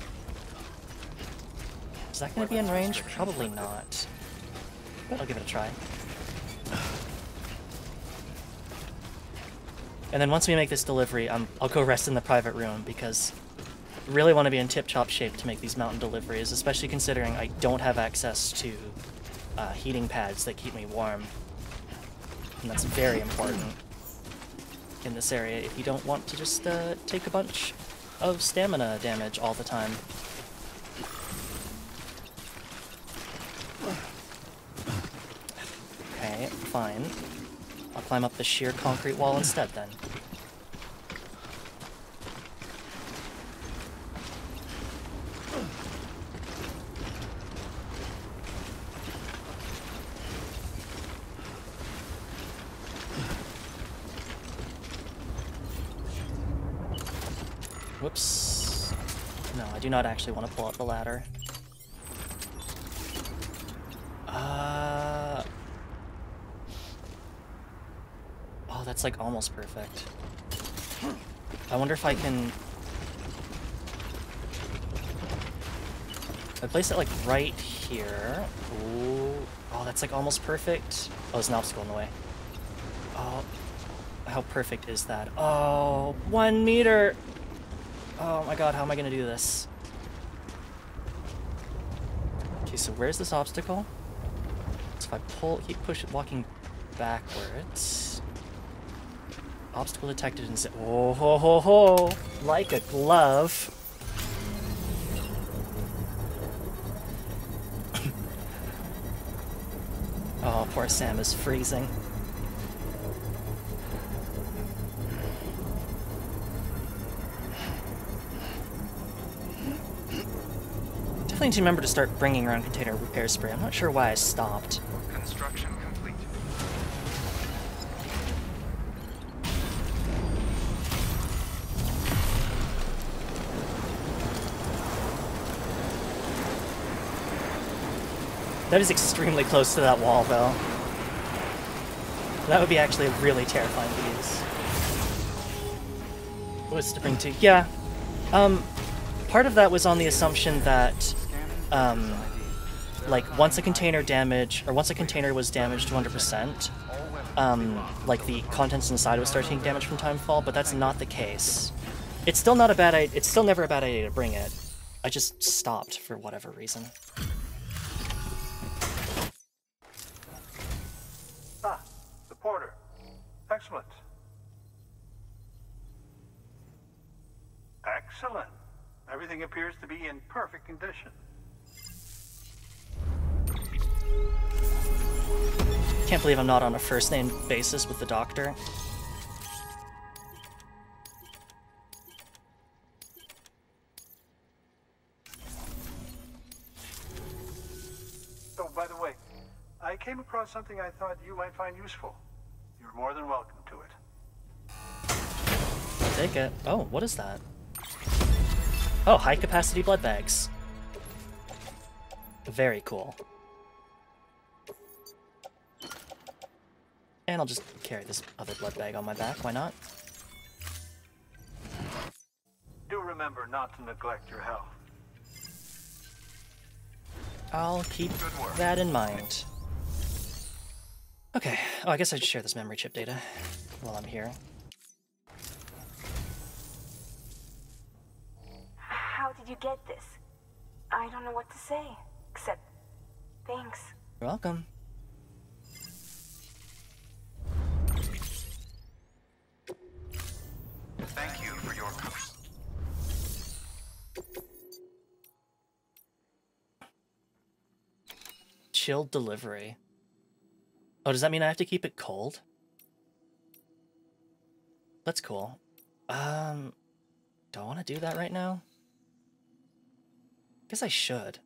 Is that going to be in range? Probably not. But I'll give it a try. And then once we make this delivery, I'll go rest in the private room, because I really want to be in tip-top shape to make these mountain deliveries, especially considering I don't have access to heating pads that keep me warm. And that's very important in this area if you don't want to just take a bunch of stamina damage all the time. Okay, fine. I'll climb up the sheer concrete wall instead, then. Whoops. No, I do not actually want to pull out the ladder. Oh, that's like almost perfect. I wonder if I can... I place it like right here. Ooh. Oh, that's like almost perfect. Oh, there's an obstacle in the way. Oh, how perfect is that? Oh, 1 meter! Oh my god, how am I gonna do this? Okay, so where's this obstacle? So if I keep walking backwards... Obstacle detected and oh ho ho ho! Like a glove! Oh, poor Sam is freezing. Definitely need to remember to start bringing around container repair spray. I'm not sure why I stopped. Construction complete. That is extremely close to that wall, though. That would be actually really terrifying to use. What was to bring to? Yeah. Part of that was on the assumption that, like, once a container was damaged to 100%, like, the contents inside would start taking damage from timefall, but that's not the case. It's still not a bad idea. It's still never a bad idea to bring it. I just stopped for whatever reason. Excellent. Excellent. Everything appears to be in perfect condition. Can't believe I'm not on a first-name basis with the doctor. Oh, by the way, I came across something I thought you might find useful. You're more than welcome to it. Take it. Oh, what is that? Oh, high-capacity blood bags. Very cool. And I'll just carry this other blood bag on my back, why not? Do remember not to neglect your health. I'll keep that in mind. Okay, oh, I guess I should share this memory chip data while I'm here. How did you get this? I don't know what to say, except thanks. You're welcome. Thank you for your Chilled delivery. Oh, does that mean I have to keep it cold? That's cool. Do I want to do that right now? Guess I should.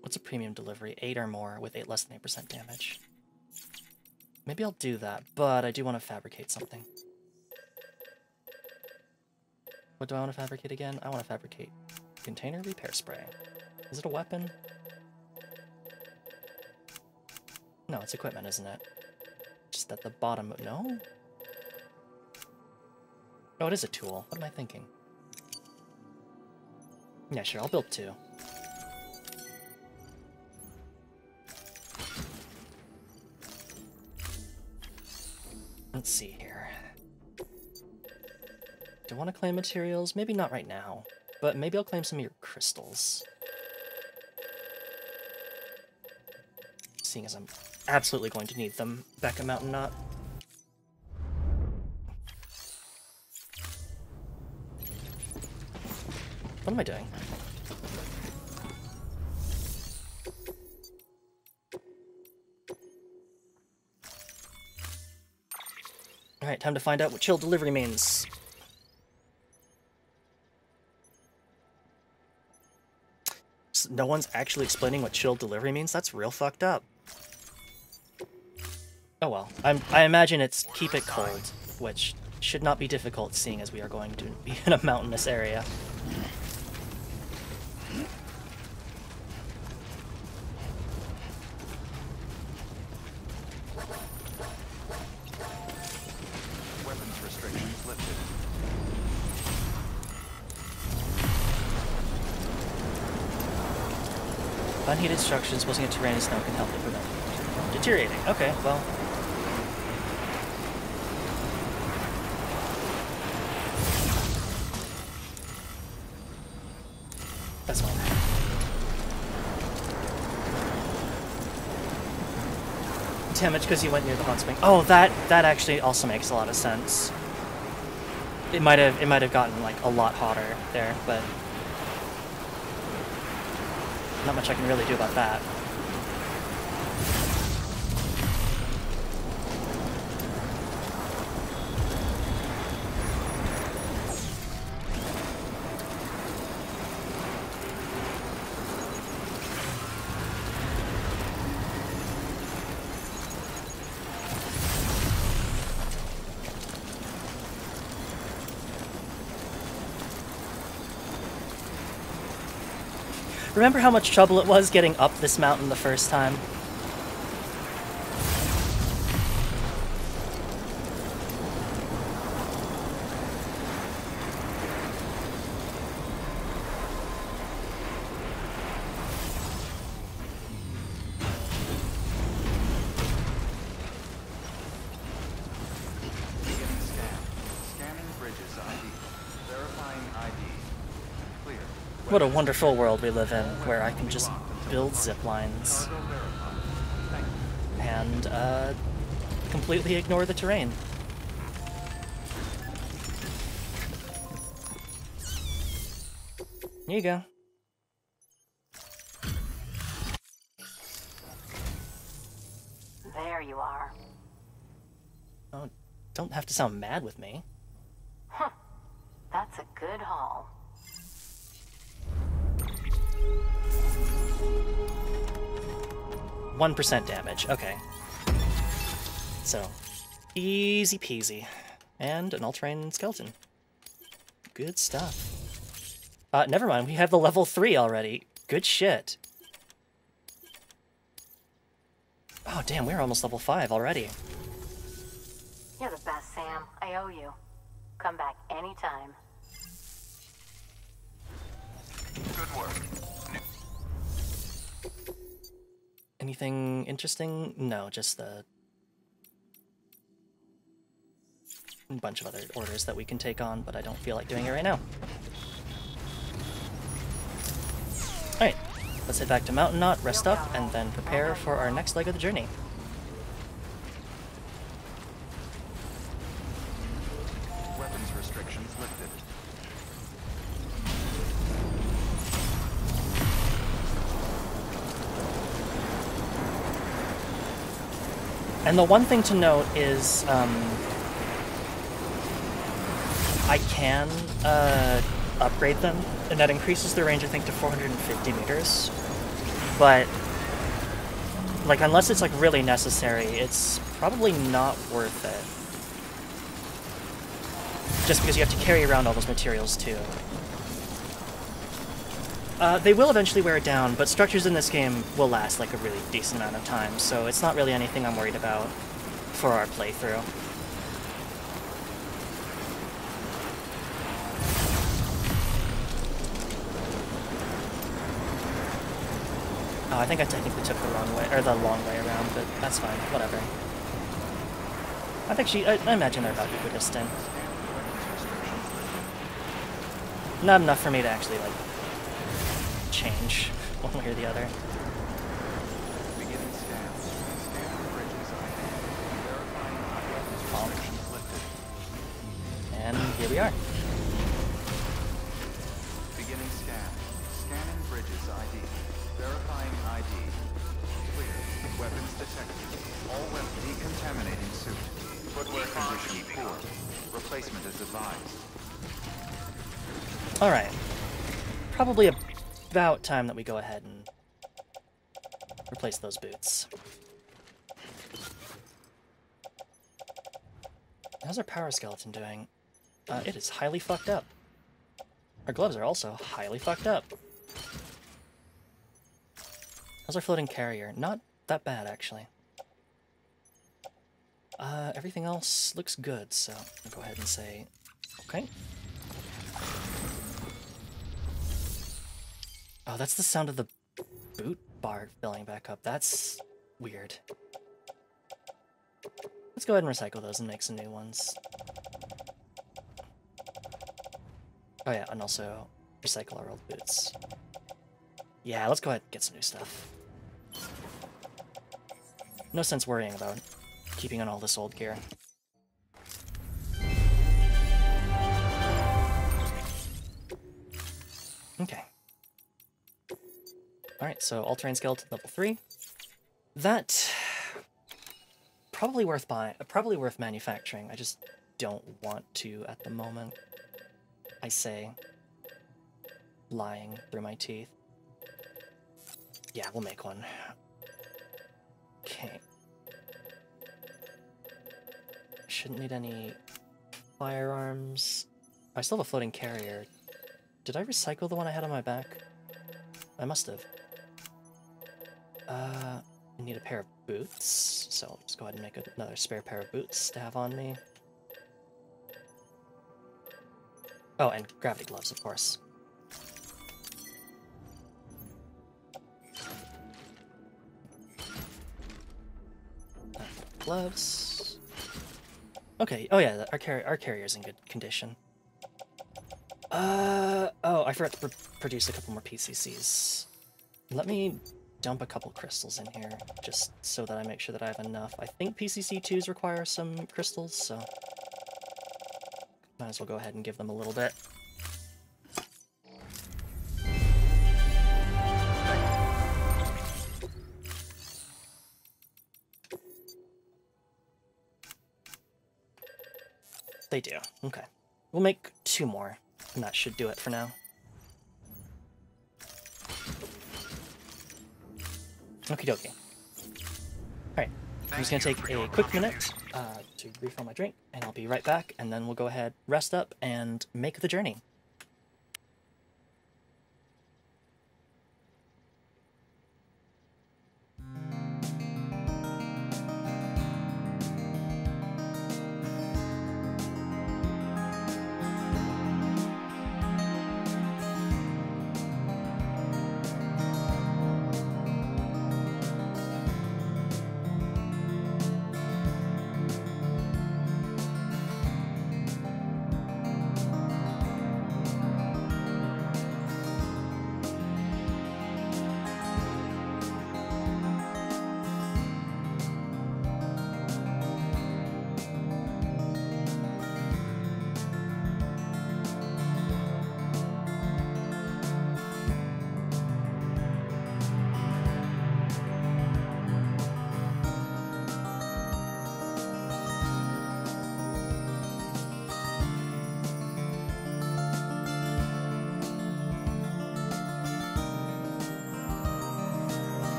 What's a premium delivery? 8 or more with less than 8% damage. Maybe I'll do that, but I do want to fabricate something. What do I want to fabricate again? I want to fabricate container repair spray. Is it a weapon? No, it's equipment, isn't it? Just at the bottom. No? Oh, it is a tool. What am I thinking? Yeah, sure, I'll build 2. Let's see here. Do I want to claim materials? Maybe not right now, but maybe I'll claim some of your crystals. Seeing as I'm absolutely going to need them back at Mountain Knot. What am I doing? Alright, time to find out what chill delivery means. No one's actually explaining what chill delivery means? That's real fucked up. Oh well. I imagine it's keep it cold, which should not be difficult seeing as we are going to be in a mountainous area. weapons restrictions lifted. Unheated structures exposing a terrain and snow can help it prevent deteriorating. Okay, well. That's fine. Damage because you went near the hot spring. Oh, that actually also makes a lot of sense. It might have gotten like a lot hotter there, but not much I can really do about that. Remember how much trouble it was getting up this mountain the first time? Beginning scan. Scanning bridges ID. Verifying ID. Clear. What a wonderful world we live in, where I can just build zip lines Cargo verified. Thank you. and completely ignore the terrain. Here you go. There you are. Oh, don't have to sound mad with me. Huh. That's a good haul. %1 damage. Okay. So, easy peasy. And an all-terrain skeleton. Good stuff. Never mind, we have the level 3 already. Good shit. Oh, damn, we're almost level 5 already. You're the best, Sam. I owe you. Come back anytime. Good work. Anything interesting? No, just the bunch of other orders that we can take on, but I don't feel like doing it right now. Alright, let's head back to Mountain Knot, rest up, and then prepare for our next leg of the journey. Weapons restrictions lifted. And the one thing to note is, I can upgrade them, and that increases their range, I think, to 450 meters. But, like, unless it's, like, really necessary, it's probably not worth it. Just because you have to carry around all those materials, too. They will eventually wear it down, but structures in this game will last, like, a really decent amount of time, so it's not really anything I'm worried about for our playthrough. Oh, I think I technically took the wrong way, or the long way around, but that's fine, whatever. I think I imagine they're about equidistant. Not enough for me to actually, like, change one way or the other. Beginning scan. Scan the bridges ID. Verifying weapons restrictions lifted. And here we are. Beginning scan. Scanning bridges ID. Verifying ID. Clear. Weapons detected. All weapons decontaminating suit. Footwear condition poor. Replacement is advised. Alright. Probably about time that we go ahead and replace those boots. How's our power skeleton doing? It is highly fucked up. Our gloves are also highly fucked up. How's our floating carrier? Not that bad, actually. Everything else looks good, so I'll go ahead and say, okay. Oh, that's the sound of the boot bar filling back up. That's weird. Let's go ahead and recycle those and make some new ones. Oh yeah, and also recycle our old boots. Yeah, let's go ahead and get some new stuff. No sense worrying about keeping on all this old gear. Okay. Alright, so all-terrain skeleton level 3. That probably worth buying, probably worth manufacturing. I just don't want to at the moment. I say, lying through my teeth. Yeah, we'll make one. Okay. Shouldn't need any firearms. I still have a floating carrier. Did I recycle the one I had on my back? I must have. I need a pair of boots, so I'll just go ahead and make another spare pair of boots to have on me. Oh, and gravity gloves, of course. Gloves. Okay, oh yeah, our carrier's in good condition. Oh, I forgot to produce a couple more PCCs. Let me dump a couple crystals in here, just so that I make sure that I have enough. I think PCC2s require some crystals, so might as well go ahead and give them a little bit. They do. Okay. We'll make 2 more, and that should do it for now. Okie dokie. Alright, I'm just going to take a quick minute to refill my drink, and I'll be right back, and then we'll go ahead, rest up, and make the journey.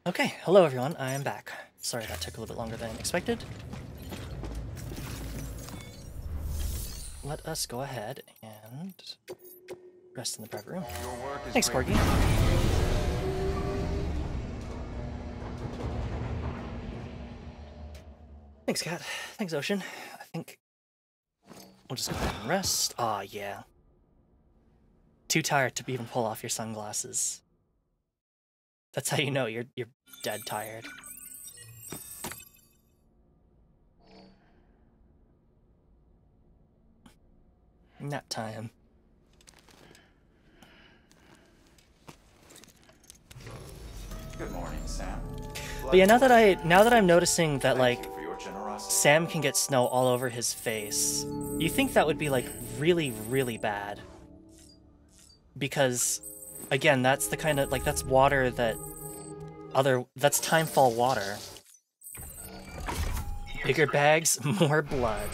Okay, hello everyone, I am back. Sorry that took a little bit longer than expected. Let us go ahead and rest in the private room. Your work is Thanks, great. Corgi. Thanks, Cat. Thanks, Ocean. I think we'll just go ahead and rest. Aw, yeah. Too tired to even pull off your sunglasses. That's how you know you're dead tired. Nap time. Good morning, Sam. But yeah, now that I'm noticing that like Thank you for your generosity. Sam can get snow all over his face, you think that would be like really, really bad. Because again, that's the kind of like that's water that that's timefall water. Bigger bags, more blood.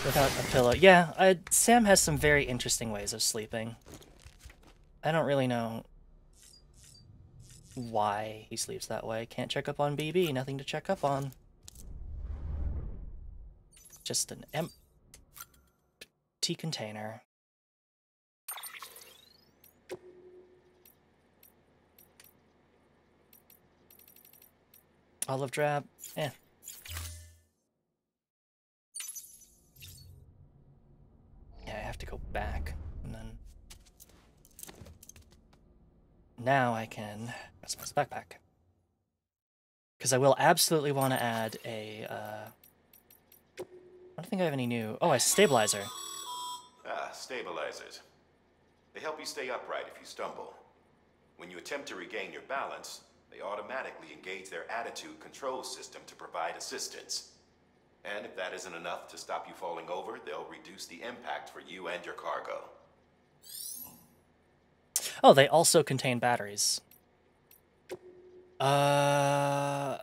Without a pillow. Yeah, Sam has some very interesting ways of sleeping. I don't really know why he sleeps that way. Can't check up on BB, nothing to check up on. Just an empty container. Olive drab, eh. Yeah, I have to go back, and then... Now I can customize the backpack. Because I will absolutely want to add a, I don't think I have any new... Oh, a stabilizer. Ah, stabilizers. They help you stay upright if you stumble. When you attempt to regain your balance, they automatically engage their attitude control system to provide assistance. And if that isn't enough to stop you falling over, they'll reduce the impact for you and your cargo. Oh, they also contain batteries. Wow,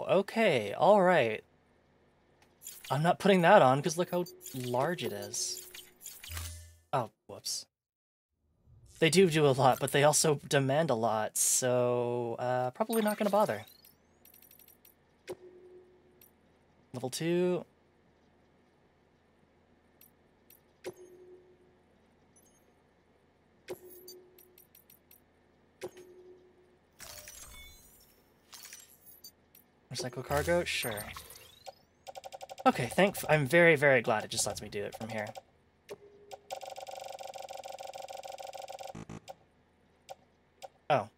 okay, alright. I'm not putting that on, because look how large it is. Oh, whoops. They do a lot, but they also demand a lot, so probably not gonna bother. Level 2. Recycle cargo? Sure. Okay, I'm very, very glad it just lets me do it from here. Oh.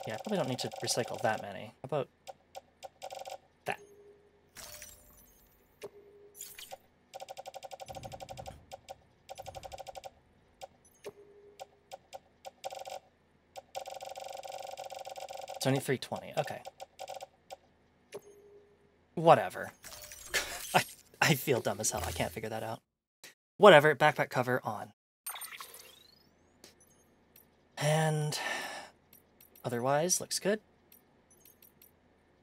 Yeah, I probably don't need to recycle that many. How about that? It's only 320. Okay. Whatever. I feel dumb as hell. I can't figure that out. Whatever. Backpack cover on. And otherwise, looks good.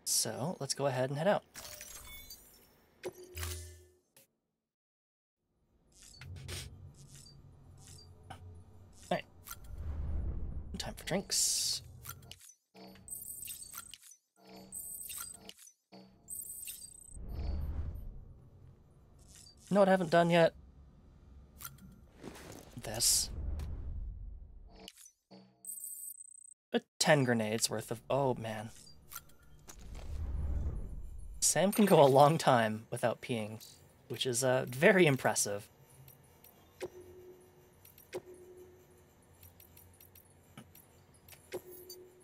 So let's go ahead and head out. Alright. Time for drinks. You know what I haven't done yet? This. 10 grenades worth of... Oh, man. Sam can go a long time without peeing, which is very impressive.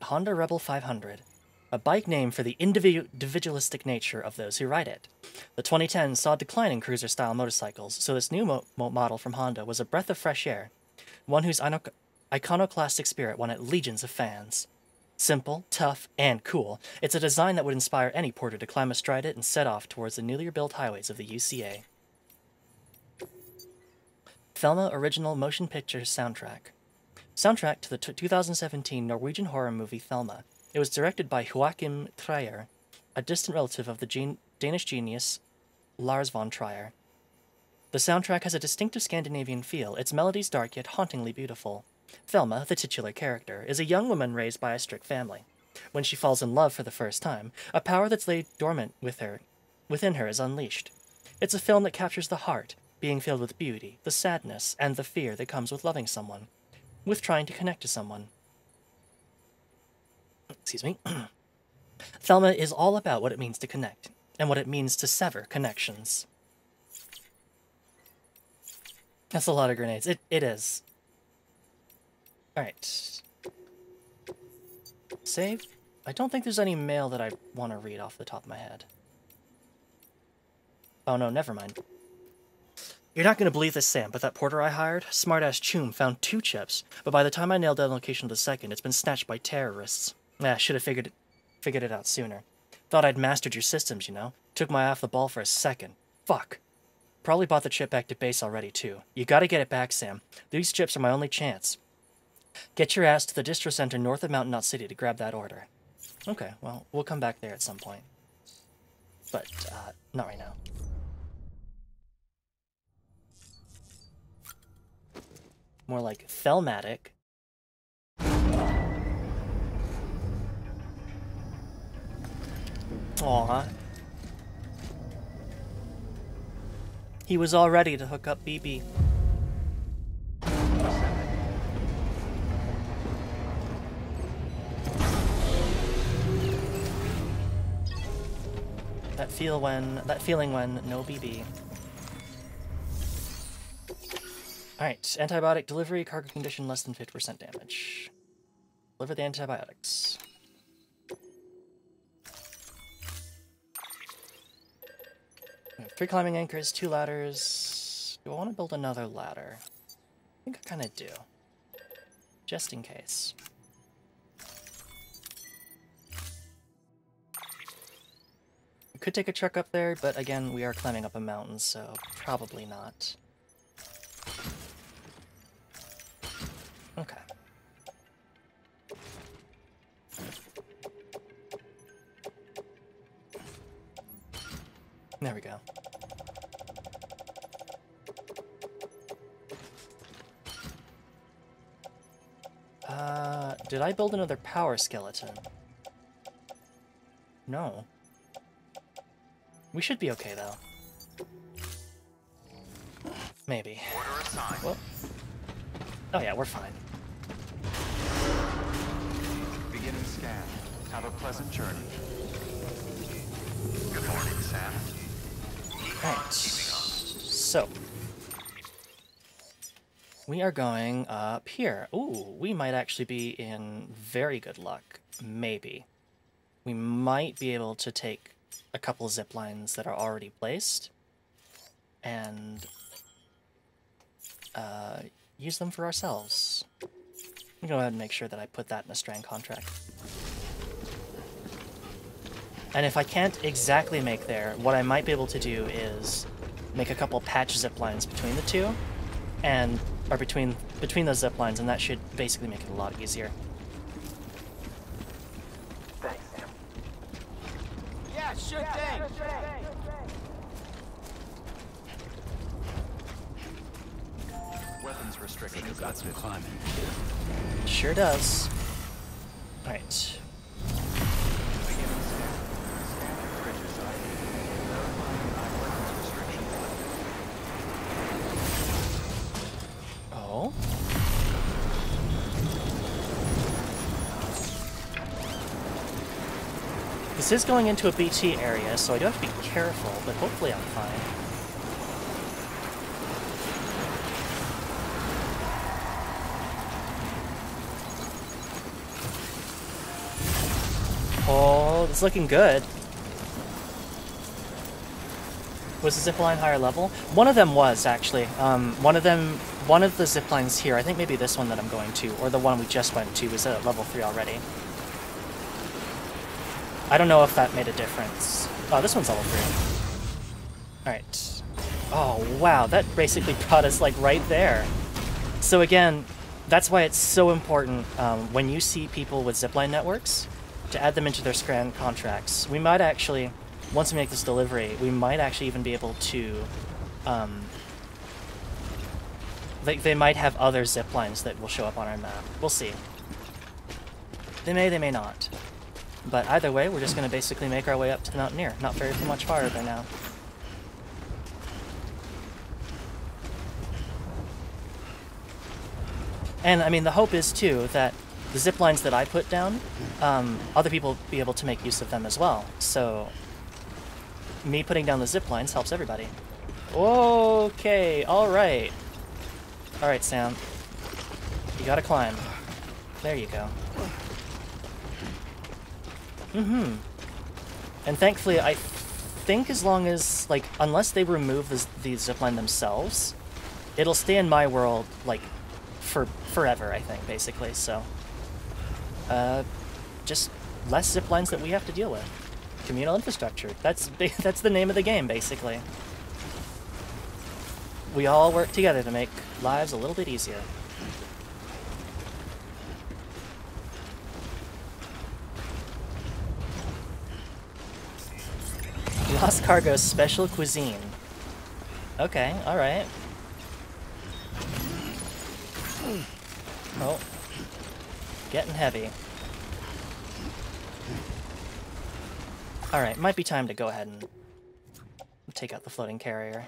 Honda Rebel 500. A bike named for the individualistic nature of those who ride it. The 2010s saw a decline in cruiser-style motorcycles, so this new model from Honda was a breath of fresh air, one whose iconoclastic spirit won it legions of fans. Simple, tough, and cool, it's a design that would inspire any porter to climb astride it and set off towards the newly built highways of the UCA. Thelma Original Motion Picture Soundtrack. Soundtrack to the 2017 Norwegian horror movie Thelma. It was directed by Joachim Trier, a distant relative of the Danish genius Lars von Trier. The soundtrack has a distinctive Scandinavian feel, its melodies dark yet hauntingly beautiful. Thelma, the titular character, is a young woman raised by a strict family. When she falls in love for the first time, a power that's laid dormant within her is unleashed. It's a film that captures the heart, being filled with beauty, the sadness, and the fear that comes with loving someone, with trying to connect to someone. Excuse me. Thelma is all about what it means to connect, and what it means to sever connections. That's a lot of grenades. It is. Alright. Save. I don't think there's any mail that I want to read off the top of my head. Oh no, never mind. You're not going to believe this, Sam, but that porter I hired, smartass Choom, found 2 chips, but by the time I nailed down the location of the second, it's been snatched by terrorists. Should have figured it out sooner. Thought I'd mastered your systems, you know? Took my eye off the ball for a second. Fuck. Probably bought the chip back to base already, too. You gotta get it back, Sam. These chips are my only chance. Get your ass to the distro center north of Mountain Knot City to grab that order. Okay, well, we'll come back there at some point. But, not right now. More like Thelmatic. Aw. He was all ready to hook up BB. That feeling when no BB. Alright, antibiotic delivery, cargo condition less than 50% damage. Deliver the antibiotics. We have 3 climbing anchors, 2 ladders. Do I want to build another ladder? I think I kind of do. Just in case. We could take a truck up there, but again, we are climbing up a mountain, so probably not. Okay. There we go. Did I build another power skeleton? No. We should be okay, though. Maybe. Order assigned. Whoop. Oh yeah, we're fine. Beginning scan. Have a pleasant journey. Good morning, Sam. Alright. So. We are going up here. Ooh, we might actually be in very good luck. Maybe. We might be able to take a couple zip lines that are already placed and use them for ourselves. I'm gonna go ahead and make sure that I put that in a Strand contract. And if I can't exactly make there, what I might be able to do is make a couple patch zip lines between the two, or between those zip lines, and that should basically make it a lot easier. Thanks, Sam. Yeah, sure thing. Weapons restricted. You've got some climbing. Sure does. Alright. Beginning scan. Scanning bridges ID. Verifying weapons restrictions lifted. Oh? This is going into a BT area, so I do have to be careful, but hopefully I'm fine. Oh, it's looking good. Was the zipline higher level? One of them was, actually. One of the ziplines here, I think maybe this one that I'm going to, or the one we just went to, was at level 3 already. I don't know if that made a difference. Oh, this one's level 3. Alright. Oh, wow, that basically brought us, like, right there. So again, that's why it's so important when you see people with zipline networks, to add them into their Scran contracts. We might actually, once we make this delivery, we might actually even be able to, they might have other zip lines that will show up on our map. We'll see. They may not. But either way, we're just going to basically make our way up to the Mountaineer. Not very much farther now. And, I mean, the hope is, too, that the zip lines that I put down, other people will be able to make use of them as well. So, me putting down the zip lines helps everybody. Okay, alright. Alright, Sam. You gotta climb. There you go. Mm-hmm. And thankfully, I think as long as, like, unless they remove the zipline themselves, it'll stay in my world, like, for forever, I think, basically, so. Just less ziplines that we have to deal with. Communal infrastructure. That's the name of the game, basically. We all work together to make lives a little bit easier. Lost Cargo's special cuisine. Okay, alright. Oh. Getting heavy. Alright, might be time to go ahead and take out the floating carrier.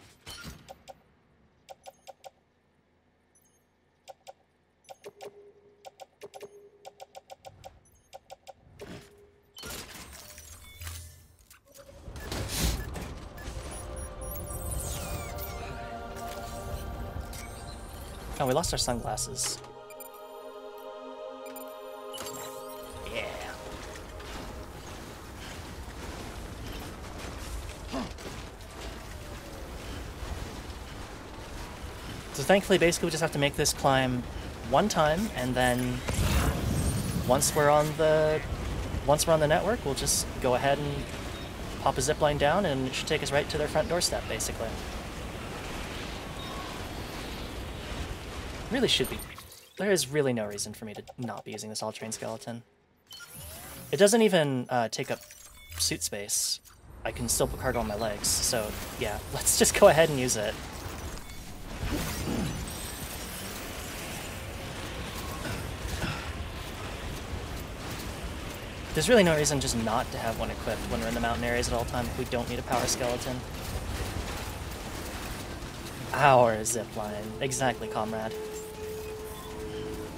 Oh, we lost our sunglasses. Yeah. So thankfully, basically, we just have to make this climb one time, and then once we're on the network, we'll just go ahead and pop a zipline down, and it should take us right to their front doorstep, basically. Really should be. There is really no reason for me to not be using this all-terrain skeleton. It doesn't even take up suit space. I can still put cargo on my legs, so yeah, let's just go ahead and use it. There's really no reason just not to have one equipped when we're in the mountain areas at all times if we don't need a power skeleton. Our zipline. Exactly, comrade.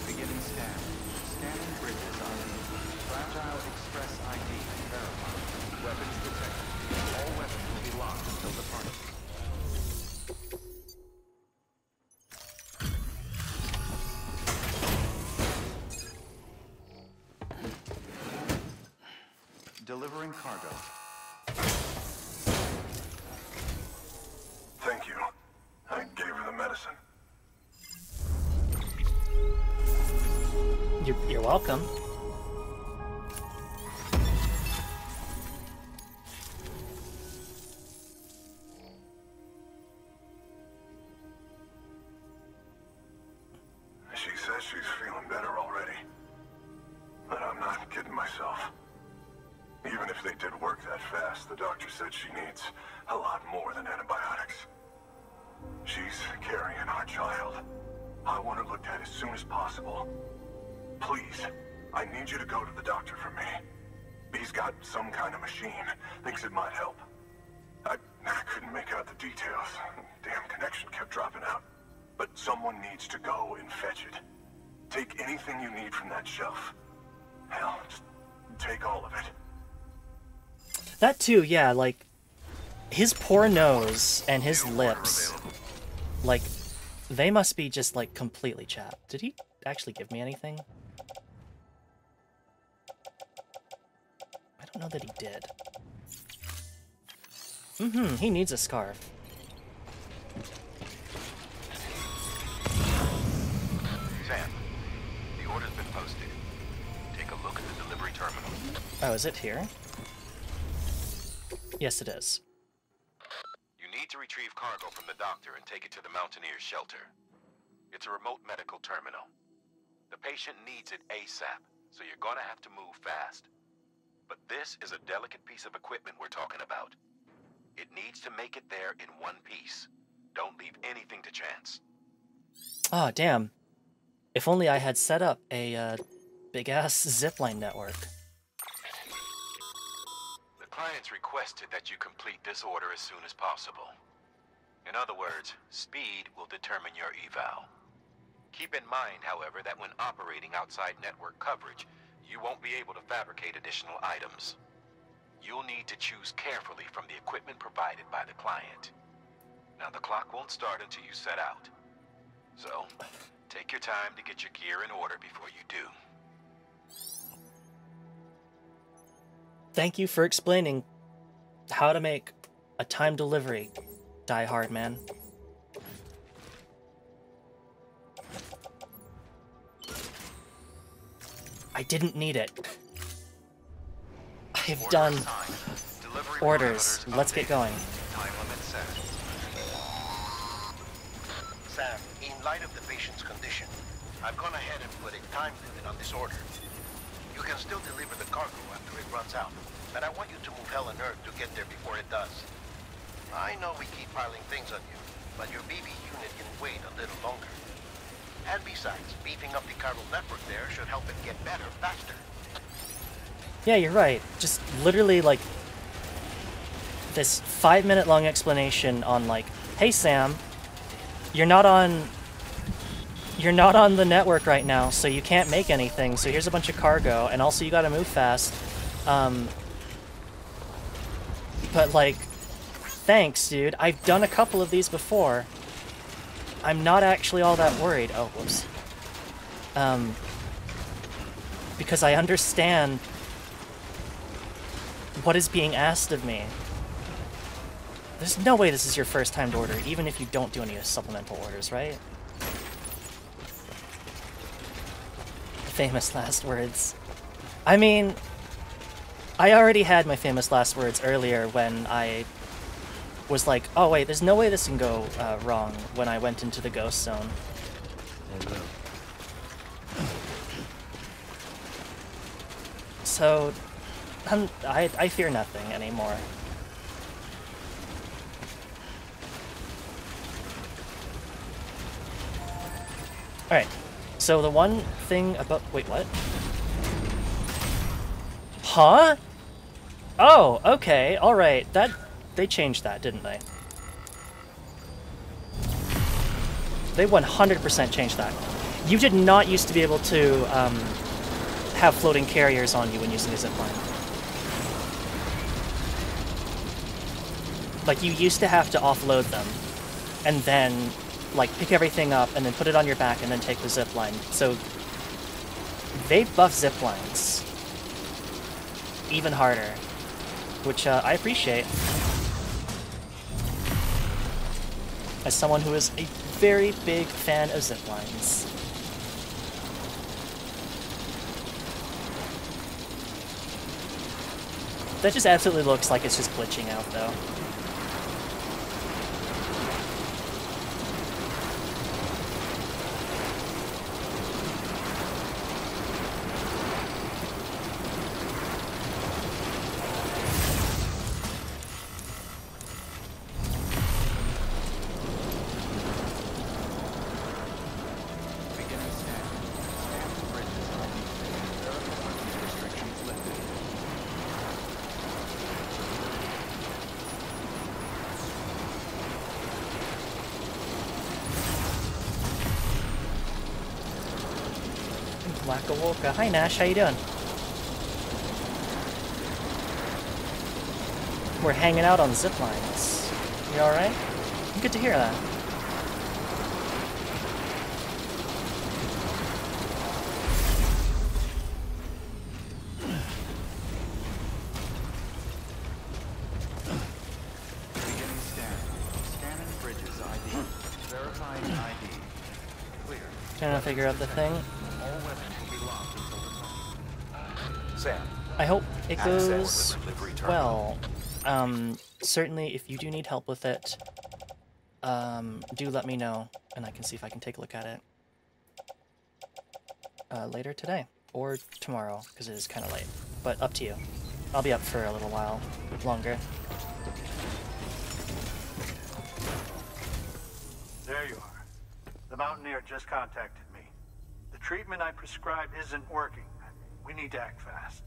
Beginning scan. Scanning bridges ID. Fragile Express ID verified. Weapons detected. All weapons will be locked until departure. Delivering cargo. Thank you. I gave her the medicine. You're welcome. She says she's feeling better already. But I'm not kidding myself. Even if they did work that fast, the doctor said she needs a lot more than antibiotics. She's carrying our child. I want her looked at as soon as possible. Please, I need you to go to the doctor for me. He's got some kind of machine. Thinks it might help. I couldn't make out the details. Damn connection kept dropping out. But someone needs to go and fetch it. Take anything you need from that shelf. Hell, just take all of it. That too, yeah, like, his poor nose and his lips, like, they must be just, like, completely chapped. Did he actually give me anything? I don't know that he did. He needs a scarf. Sam, the order's been posted. Take a look at the delivery terminal. Oh, is it here? Yes, it is. You need to retrieve cargo from the doctor and take it to the Mountaineers' shelter. It's a remote medical terminal. The patient needs it ASAP, so you're gonna have to move fast. But this is a delicate piece of equipment we're talking about. It needs to make it there in one piece. Don't leave anything to chance. Oh, damn. If only I had set up a big-ass zipline network. The client's requested that you complete this order as soon as possible. In other words, speed will determine your eval. Keep in mind, however, that when operating outside network coverage, you won't be able to fabricate additional items. You'll need to choose carefully from the equipment provided by the client. Now, the clock won't start until you set out. So, take your time to get your gear in order before you do. Thank you for explaining how to make a time delivery, Die Hard Man. I didn't need it. I've done orders. Let's get going. Time limit set. Sam, in light of the patient's condition, I've gone ahead and put a time limit on this order. You can still deliver the cargo after it runs out, but I want you to move hell and earth to get there before it does. I know we keep piling things on you, but your BB unit can wait a little longer. And besides, beefing up the chiral network there should help it get better faster. Yeah, you're right. Just literally, like, this 5-minute long explanation on, like, hey, Sam, you're not on the network right now, so you can't make anything, so here's a bunch of cargo, and also you gotta move fast. But, like, thanks, dude. I've done a couple of these before. I'm not actually all that worried. Oh, whoops. Because I understand what is being asked of me. There's no way this is your first time to order, even if you don't do any supplemental orders, right? Famous last words. I mean, I already had my famous last words earlier when I was like, oh wait, there's no way this can go wrong when I went into the ghost zone. So, I fear nothing anymore. Alright, so the one thing about... Wait, what? Huh? Oh, okay, alright. They changed that, didn't they? They 100% changed that. You did not used to be able to have floating carriers on you when using a zipline. Like, you used to have to offload them, and then, like, pick everything up, and then put it on your back, and then take the zipline. So, they buff ziplines even harder, which I appreciate. As someone who is a very big fan of ziplines. That just absolutely looks like it's just glitching out, though. Waka. Hi Nash, how you doing? We're hanging out on zip lines. You alright? Good to hear that. Beginning scan. Scanning bridges ID. Verifying ID. Clear. Trying to figure out the thing. All weapons will be locked until the Sam. I hope it access goes the delivery terminal. well. Certainly, if you do need help with it, do let me know, and I can see if I can take a look at it later today, or tomorrow, because it is kind of late, but up to you. I'll be up for a little while longer. There you are. The Mountaineer just contacted me. The treatment I prescribed isn't working. We need to act fast.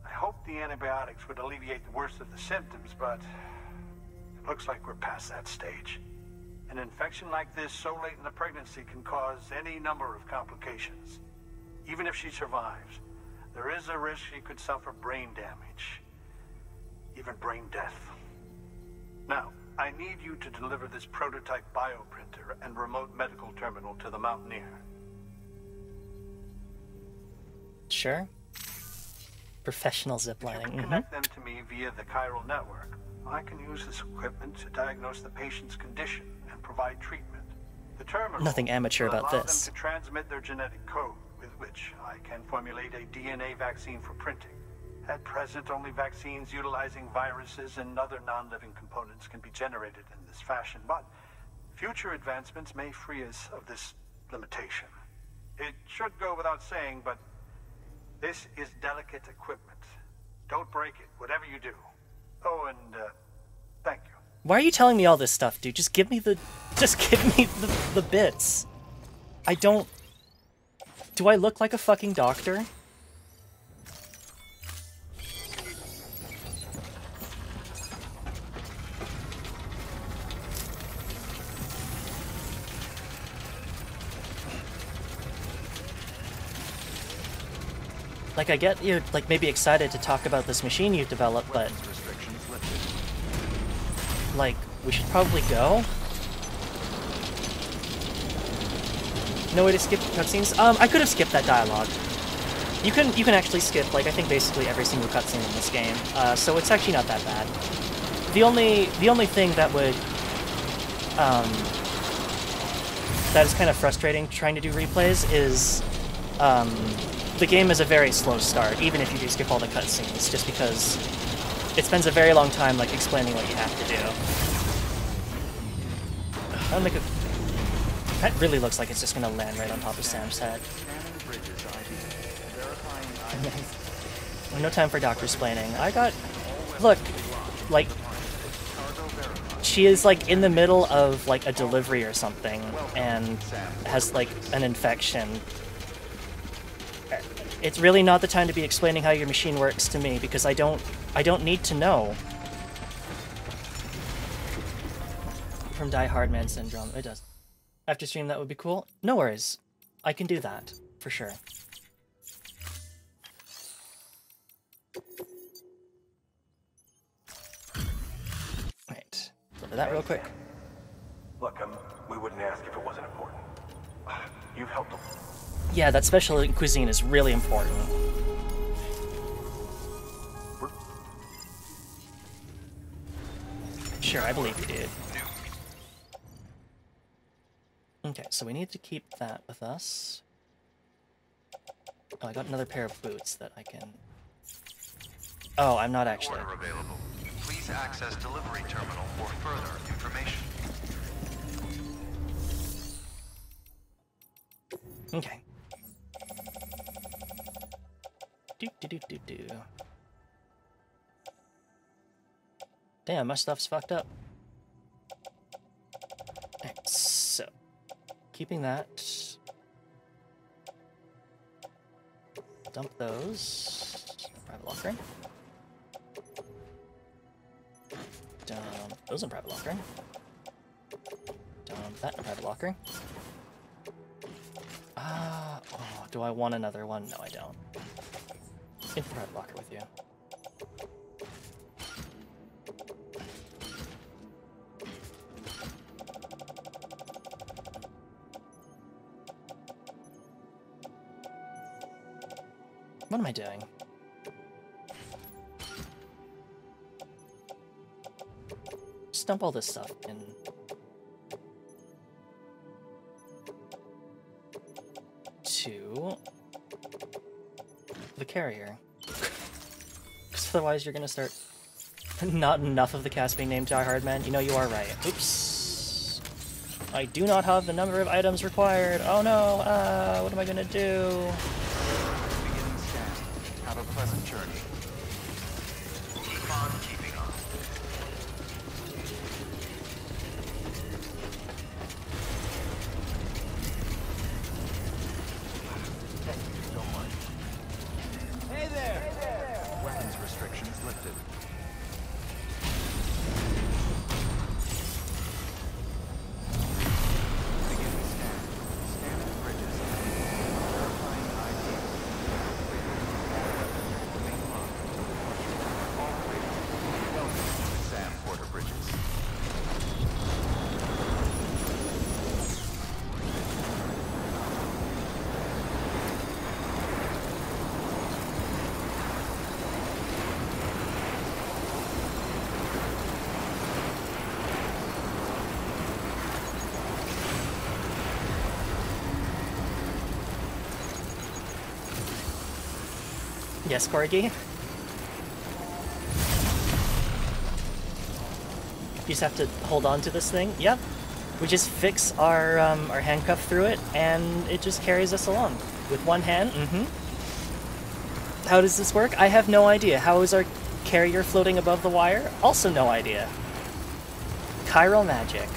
I hoped the antibiotics would alleviate the worst of the symptoms, but it looks like we're past that stage. An infection like this so late in the pregnancy can cause any number of complications. Even if she survives, there is a risk she could suffer brain damage, even brain death. Now, I need you to deliver this prototype bioprinter and remote medical terminal to the Mountaineer. Sure. Professional ziplining. If you can connect them to me via the chiral network, I can use this equipment to diagnose the patient's condition and provide treatment. The terminal Nothing amateur will about allow this. them to transmit their genetic code, with which I can formulate a DNA vaccine for printing. At present, only vaccines utilizing viruses and other non-living components can be generated in this fashion, but future advancements may free us of this limitation. It should go without saying, but this is delicate equipment. Don't break it, whatever you do. Oh, and thank you. Why are you telling me all this stuff, dude? Just give me the bits. I don't... Do I look like a fucking doctor? Like, I get you're, like, maybe excited to talk about this machine you've developed, but... Like, we should probably go? No way to skip cutscenes? I could have skipped that dialogue. You can actually skip, like, I think basically every single cutscene in this game, so it's actually not that bad. The only thing that would, that is kind of frustrating trying to do replays is, the game is a very slow start, even if you do skip all the cutscenes, just because it spends a very long time, like, explaining what you have to do. I'll make a... That really looks like it's just gonna land right on top of Sam's head. No time for doctor-splaining. I got... Look, like... She is, like, in the middle of, like, a delivery or something, and has, like, an infection. It's really not the time to be explaining how your machine works to me, because I don't need to know. From Die Hard Man Syndrome. It does. After stream, that would be cool. No worries. I can do that, for sure. Right. Deliver that real quick. Look, we wouldn't ask if it wasn't important. You've helped them. Yeah, that special cuisine is really important. Sure, I believe you, dude. Okay, so we need to keep that with us. Oh, I got another pair of boots that I can... Oh, I'm not actually... Order available. Please access delivery terminal for further information. Okay. Do. Damn, my stuff's fucked up. Alright, so... Keeping that. Dump those. Private locker. Dump those in private locker. Dump that in private locker. Oh, do I want another one? No, I don't. In private locker with you. What am I doing? Just dump all this stuff in. To the carrier. Because otherwise you're gonna start... Not enough of the cast being named Die Hard Man. You know, you are right. Oops. I do not have the number of items required. Oh no, what am I gonna do? Beginning scan. Have a pleasant journey. fun keeping up. Thank you so much. Hey there! Weapons restrictions lifted. Beginning scan. Scanning bridges. Verifying ID. Clear. All weapons remain locked until departure. All clear. Welcome to Sam Porter Bridges. Yes, Corgi? You just have to hold on to this thing? Yep. We just fix our handcuff through it, and it just carries us along. With one hand, How does this work? I have no idea. How is our carrier floating above the wire? Also no idea. Chiral magic.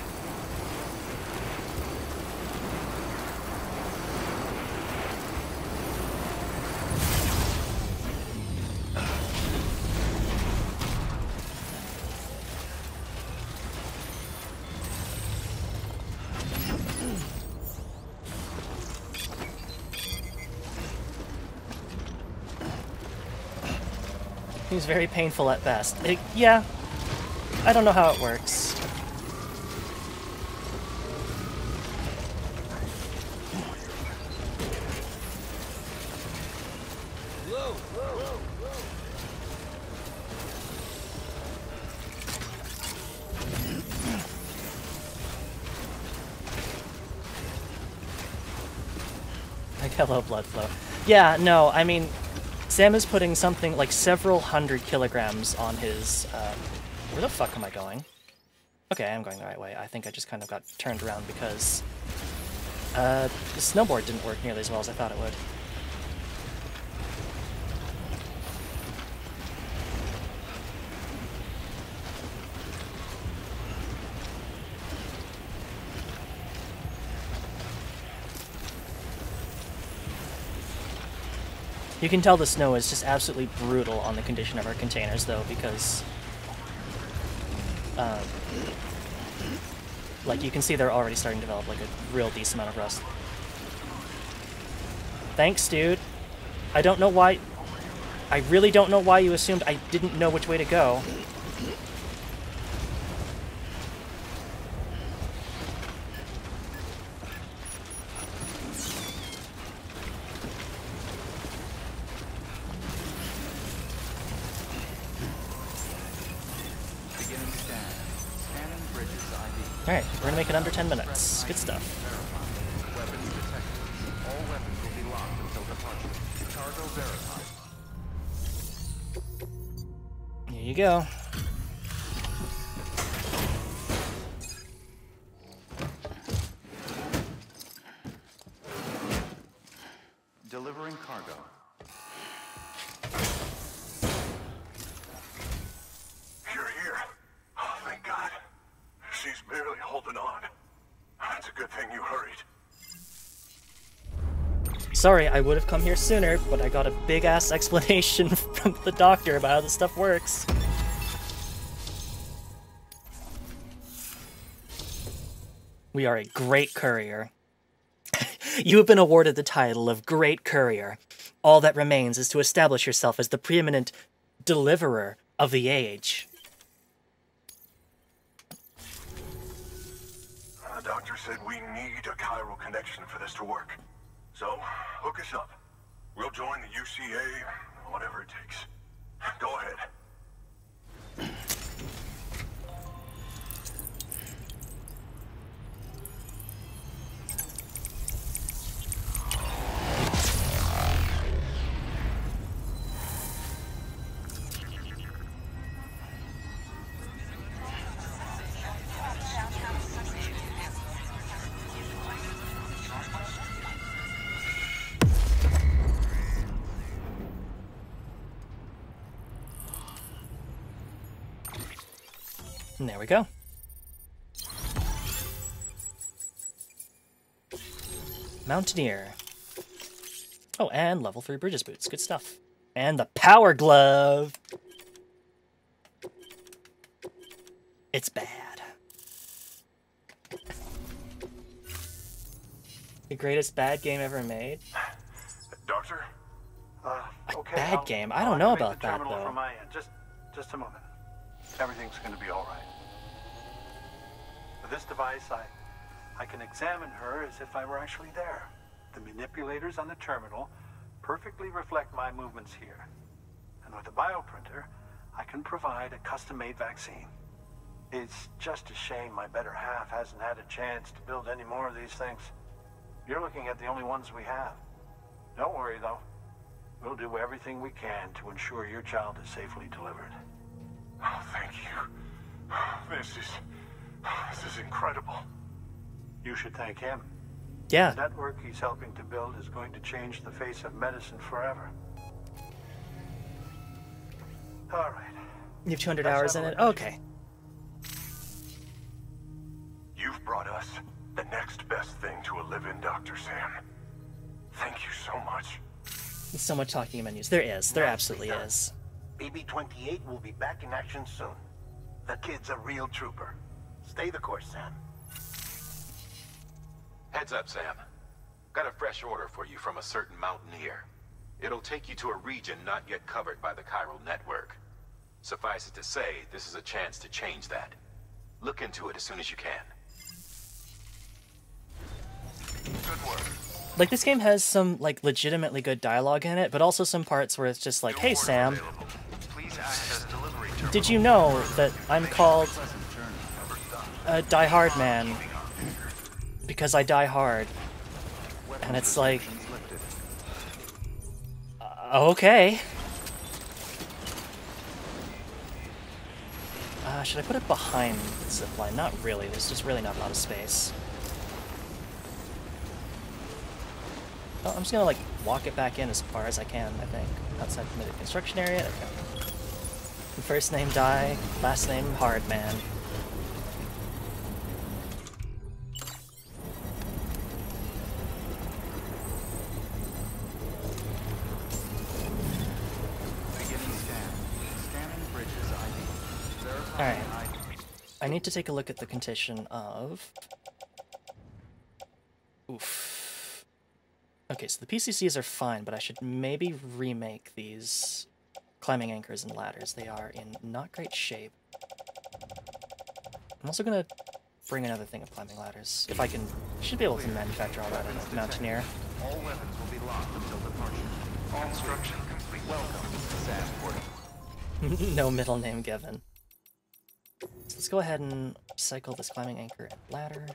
Seems very painful at best. Yeah, I don't know how it works. Whoa, whoa, whoa. Like, hello, blood flow. Yeah, no, I mean, Sam is putting something like several hundred kilograms on his, where the fuck am I going? Okay, I am going the right way. I think I just kind of got turned around because, the snowboard didn't work nearly as well as I thought it would. You can tell the snow is just absolutely brutal on the condition of our containers, though, because, like, you can see they're already starting to develop, like, a real decent amount of rust. Thanks, dude. I don't know why... I really don't know why you assumed I didn't know which way to go. Alright, we're gonna make it under 10 minutes. Good stuff. Weapons detected. All weapons will be locked until departure. Cargo verified. Here you go. Delivering cargo. You're here. Oh, thank God. She's barely holding on. It's a good thing you hurried. Sorry, I would have come here sooner, but I got a big-ass explanation from the doctor about how this stuff works. We are a great courier. You have been awarded the title of Great Courier. All that remains is to establish yourself as the preeminent deliverer of the age. The doctor said we need a chiral connection for this to work. So, hook us up. We'll join the UCA, whatever it takes. Go ahead. And there we go. Mountaineer. Oh, and level 3 Bridges boots. Good stuff. And the power glove. It's bad. The greatest bad game ever made? Doctor? Okay. Bad game? I don't know activate about the that, terminal though. From my end. Just a moment. Everything's going to be all right. With this device, I can examine her as if I were actually there. The manipulators on the terminal perfectly reflect my movements here. And with the bioprinter, I can provide a custom-made vaccine. It's just a shame my better half hasn't had a chance to build any more of these things. You're looking at the only ones we have. Don't worry, though. We'll do everything we can to ensure your child is safely delivered. Oh, thank you. This is incredible. You should thank him. Yeah. The network he's helping to build is going to change the face of medicine forever. All right. You have 200 hours in it? Okay. You've brought us the next best thing to a live-in, Dr. Sam. Thank you so much. There's so much talking menus. There is. There absolutely is. BB-28 will be back in action soon. The kid's a real trooper. Stay the course, Sam. Heads up, Sam. Got a fresh order for you from a certain mountaineer. It'll take you to a region not yet covered by the chiral network. Suffice it to say, this is a chance to change that. Look into it as soon as you can. Good work. Like, this game has some, like, legitimately good dialogue in it, but also some parts where it's just like, hey, Sam, did you know that I'm called a Die Hard Man because I die hard? And it's like, okay. Should I put it behind the zipline? Not really. There's just really not a lot of space. Oh, I'm just gonna, like, walk it back in as far as I can, I think. Outside the permitted construction area. There we go. First name Die, last name Hard Man. Alright. I need to take a look at the condition of... Oof. Okay, so the PCCs are fine, but I should maybe remake these climbing anchors and ladders. They are in not great shape. I'm also gonna bring another thing of climbing ladders. If I can... should be able to manufacture all that in a Mountaineer. All weapons will be locked until departure. Construction complete. Welcome to Sandport. No middle name given. So let's go ahead and cycle this climbing anchor and ladder.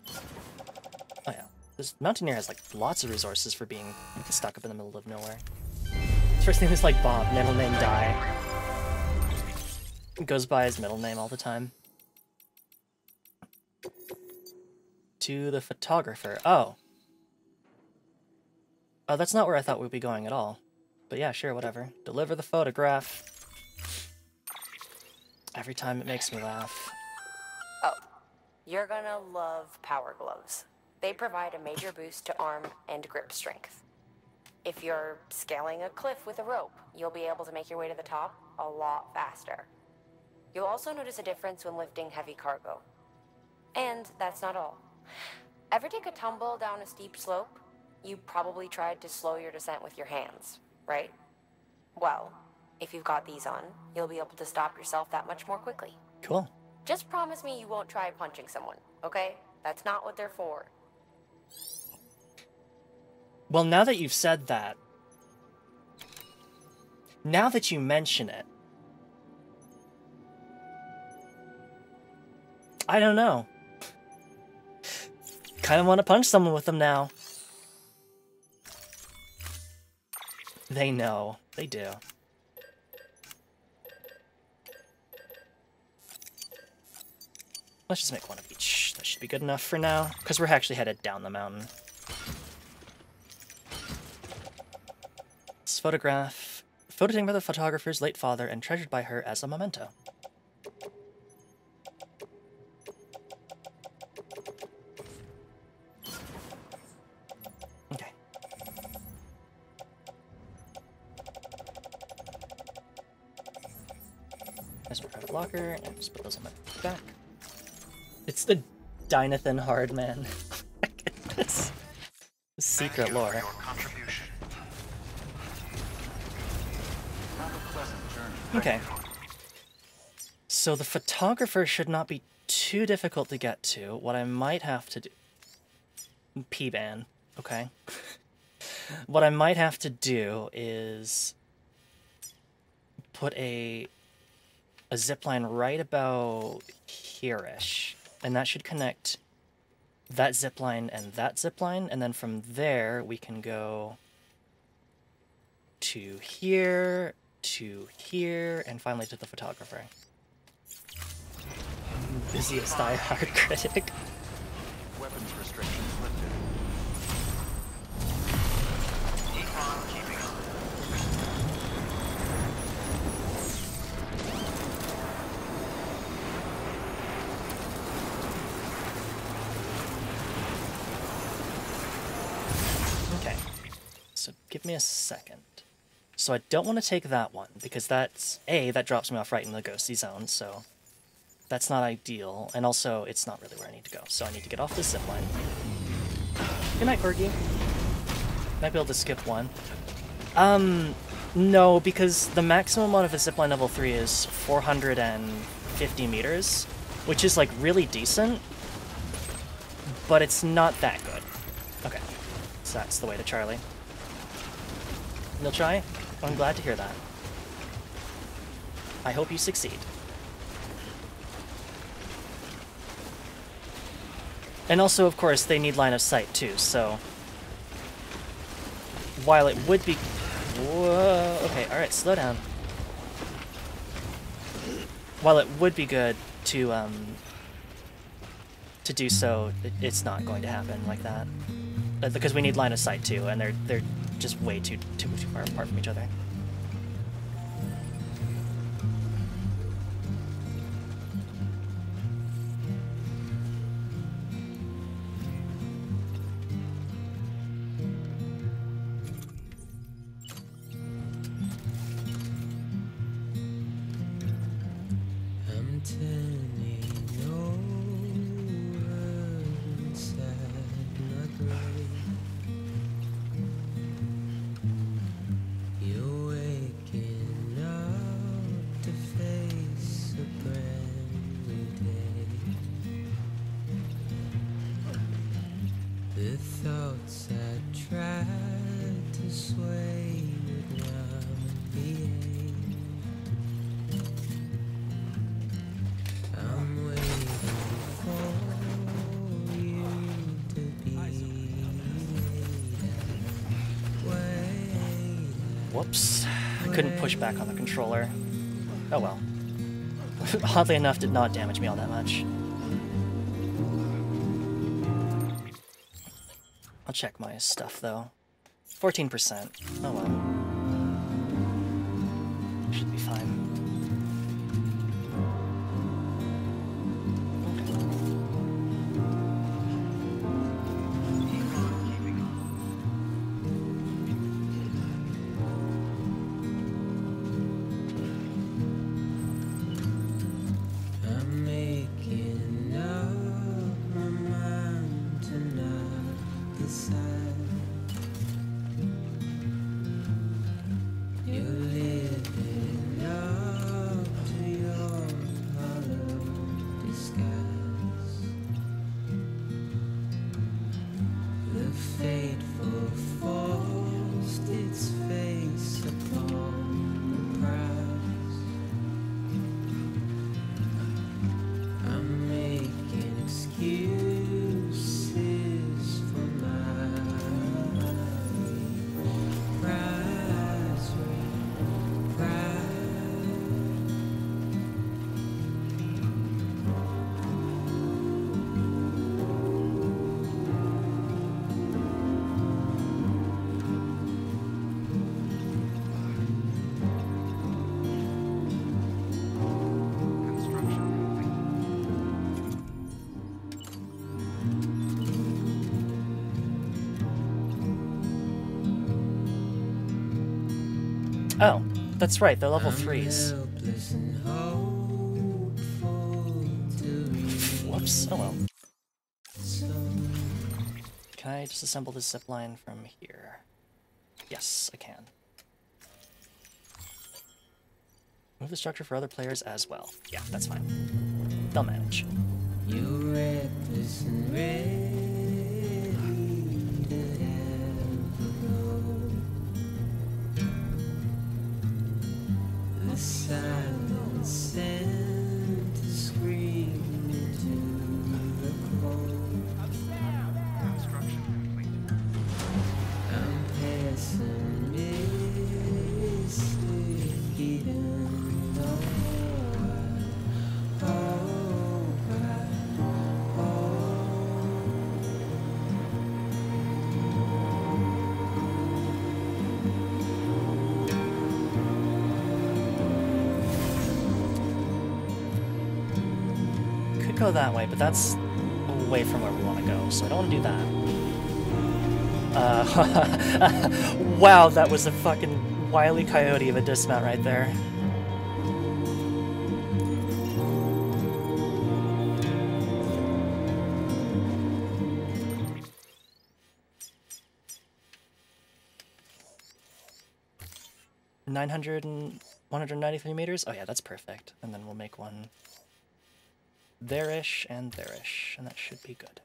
Oh yeah, this Mountaineer has like lots of resources for being stuck up in the middle of nowhere. His first name is like Bob, middle name Die. Goes by his middle name all the time. To the photographer. Oh. Oh, that's not where I thought we'd be going at all. But yeah, sure, whatever. Deliver the photograph. Every time it makes me laugh. Oh, you're gonna love power gloves. They provide a major boost to arm and grip strength. If you're scaling a cliff with a rope, you'll be able to make your way to the top a lot faster. You'll also notice a difference when lifting heavy cargo. And that's not all. Ever take a tumble down a steep slope? You probably tried to slow your descent with your hands, right? Well, if you've got these on, you'll be able to stop yourself that much more quickly. Cool. Just promise me you won't try punching someone, okay? That's not what they're for. Well, now that you've said that, now that you mention it, I don't know. Kind of want to punch someone with them now. They know. They do. Let's just make one of each. That should be good enough for now, because we're actually headed down the mountain. This photograph. Photo taken by the photographer's late father and treasured by her as a memento. There's my private locker, and just put those on my back. It's the Dynathan hard, man. This secret lore. Have a pleasant journey. Okay. So the photographer should not be too difficult to get to. What I might have to do... P-ban, okay? What I might have to do is put a zipline right about here-ish. And that should connect that zipline and that zipline. And then from there, we can go to here, and finally to the photographer. Busiest diehard critic. Weapons restrictions lifted. Econ keeping up. Okay, so give me a second. So I don't want to take that one, because that's, that drops me off right in the ghosty zone, so that's not ideal, and also it's not really where I need to go, so I need to get off this zipline. Good night, Corgi. Might be able to skip one. No, because the maximum amount of a zipline level 3 is 450 meters, which is, like, really decent, but it's not that good. Okay, so that's the way to Charlie. You'll try? I'm glad to hear that. I hope you succeed. And also, of course, they need line of sight too, so... While it would be... Whoa, okay, alright, slow down. While it would be good to do so, it's not going to happen like that. Because we need line of sight too, and they're just way too far apart from each other. I'm turning over inside my grave. You're waking up to face a brand new day. The thoughts I tried to sway would not behave. I'm waiting for you to be Whoops. I couldn't push back on the controller. Oh well. Oddly enough, did not damage me all that much. I'll check my stuff, though. 14%. Oh well. Should be fine. I'm making up my mind to not decide. You're living up to your hollow disguise. The fateful forced its face upon the prize. I'm making excuses for my reprise. Construction complete. Oh, that's right, they're level 3s. Helpless and whole. Whoops. Oh well. Can I disassemble this zipline from here? Yes, I can. Move the structure for other players as well. Yeah, that's fine. They'll manage. You're reckless and ready to have a go. The silence sent to scream into the cold. Construction complete. I'm pessimistic even though I Could go that way, but that's away from where we want to go, so I don't want to do that. Wow, that was a fucking Wile E. Coyote of a dismount right there. $900 and 193 meters? Oh yeah, that's perfect. And then we'll make one there-ish and there-ish, and that should be good.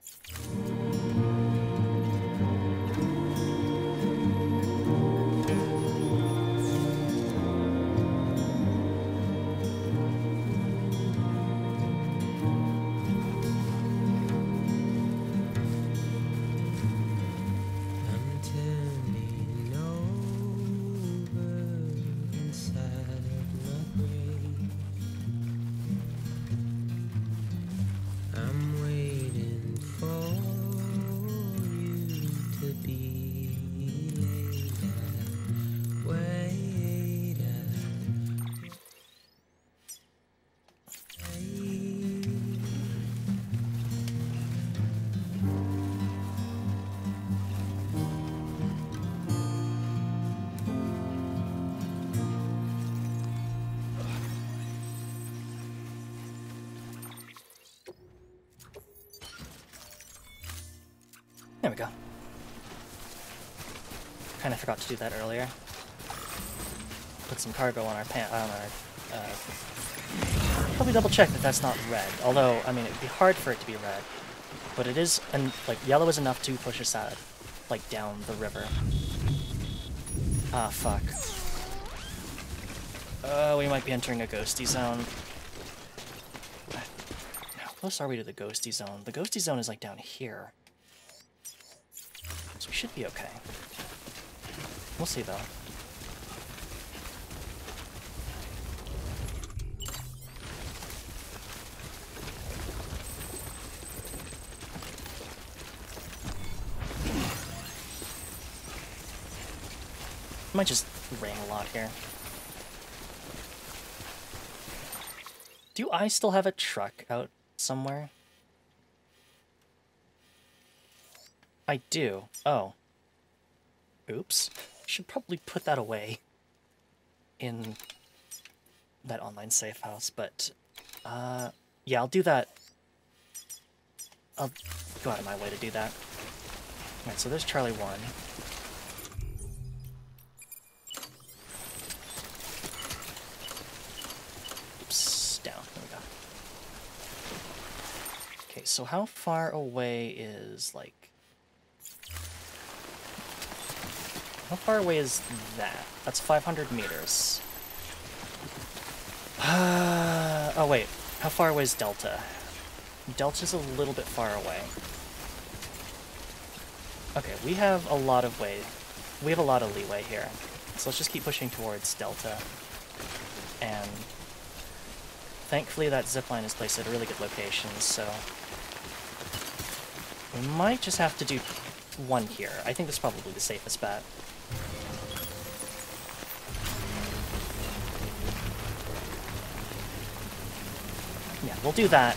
I'm turning over inside my grave. I'm waiting for you to be later. Wait There we go. Kind of forgot to do that earlier. Put some cargo on our probably double check that that's not red. Although, I mean, it'd be hard for it to be red. But it is, and like, yellow is enough to push us out, like, down the river. Ah, fuck. We might be entering a ghosty zone. How close are we to the ghosty zone? The ghosty zone is, like, down here. So we should be okay. We'll see, though. Might just rain a lot here. Do I still have a truck out somewhere? I do. Oh. Oops. Should probably put that away in that online safe house, but yeah, I'll do that. I'll go out of my way to do that. Alright, so there's Charlie 1. Oops, down. There we go. Okay, so how far away is, like... How far away is that? That's 500 meters. Oh wait, how far away is Delta? Delta's a little bit far away. Okay, we have a lot of leeway here. So let's just keep pushing towards Delta. And thankfully that zipline is placed at a really good location, so we might just have to do one here. I think that's probably the safest bet. Yeah, we'll do that,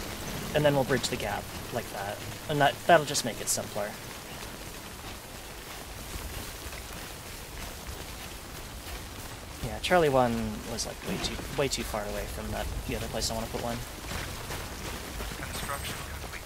and then we'll bridge the gap like that. And that'll just make it simpler. Yeah, Charlie 1 was like way too far away from the other place I want to put one. Construction complete.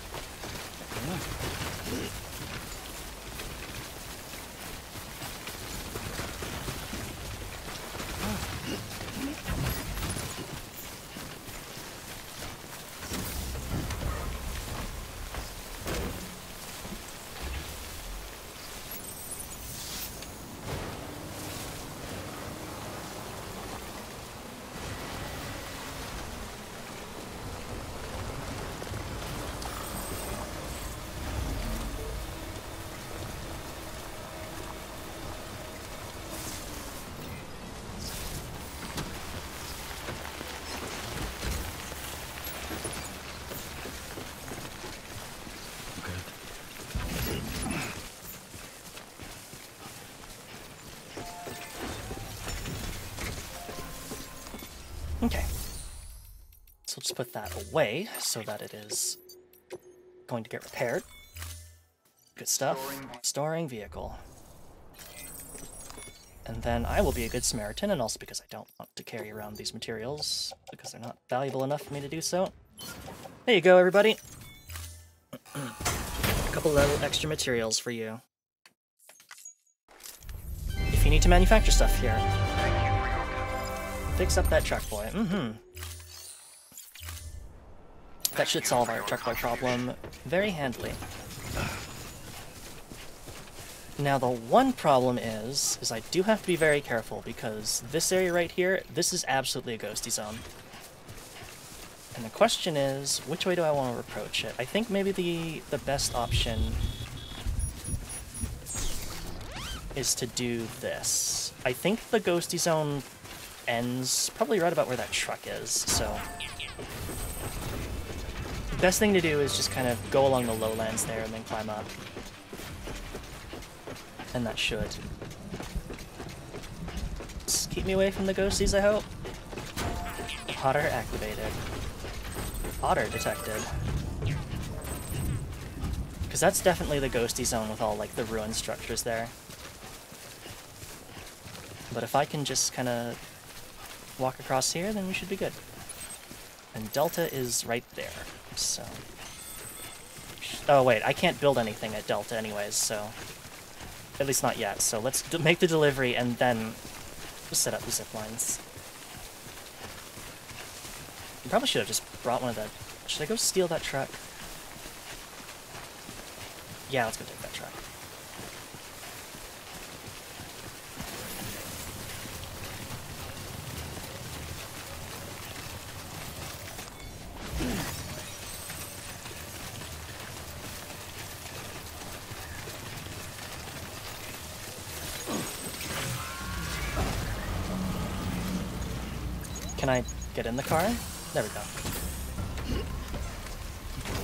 Okay. So let's put that away so that it is going to get repaired. Good stuff. Storing vehicle. And then I will be a good Samaritan, and also because I don't want to carry around these materials, because they're not valuable enough for me to do so. There you go, everybody. A couple of extra materials for you. If you need to manufacture stuff here. Fix up that truck boy. That should solve our truck boy problem very handily. Now the one problem is I do have to be very careful because this area right here, this is absolutely a ghosty zone. And the question is, which way do I want to approach it? I think maybe the best option is to do this. I think the ghosty zone ends probably right about where that truck is, so the best thing to do is just kind of go along the lowlands there and then climb up. And that should just keep me away from the ghosties, I hope. Otter activated. Otter detected. Because that's definitely the ghosty zone with all, like, the ruined structures there. But if I can just kind of walk across here, then we should be good. And Delta is right there, so... Oh, wait, I can't build anything at Delta anyways, so... At least not yet, so let's make the delivery and then set up the zip lines. I probably should have just brought one of the... Should I go steal that truck? Yeah, let's go take that truck. Can I get in the car? There we go.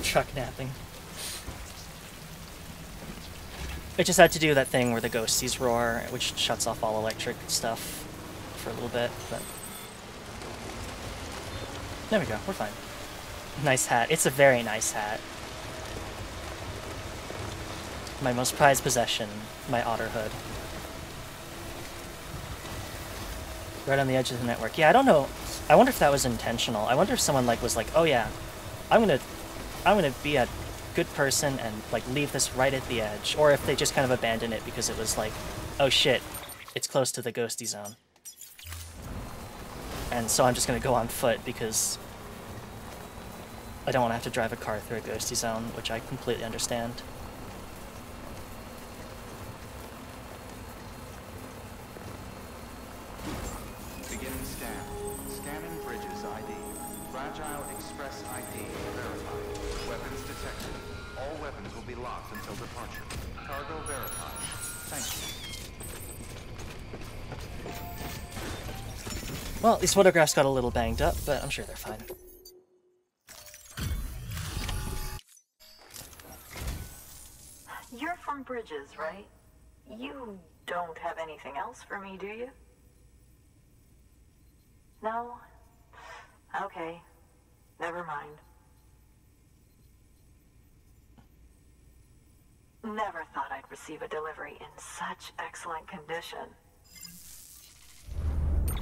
Truck napping. It just had to do that thing where the ghosties roar, which shuts off all electric stuff for a little bit, but... There we go, we're fine. Nice hat. It's a very nice hat. My most prized possession, my otter hood. Right on the edge of the network. Yeah, I don't know. I wonder if that was intentional. I wonder if someone was like, oh yeah, I'm gonna be a good person and like leave this right at the edge, or if they just kind of abandoned it because it was like, oh shit, it's close to the ghosty zone, and so I'm just gonna go on foot because I don't want to have to drive a car through a ghosty zone, which I completely understand. Beginning scan. Scanning bridges ID. Fragile Express ID verified. Weapons detected. All weapons will be locked until departure. Cargo verified. Thank you. Well, these photographs got a little banged up, but I'm sure they're fine. You're from Bridges, right? You don't have anything else for me, do you? No? Okay. Never mind. Never thought I'd receive a delivery in such excellent condition.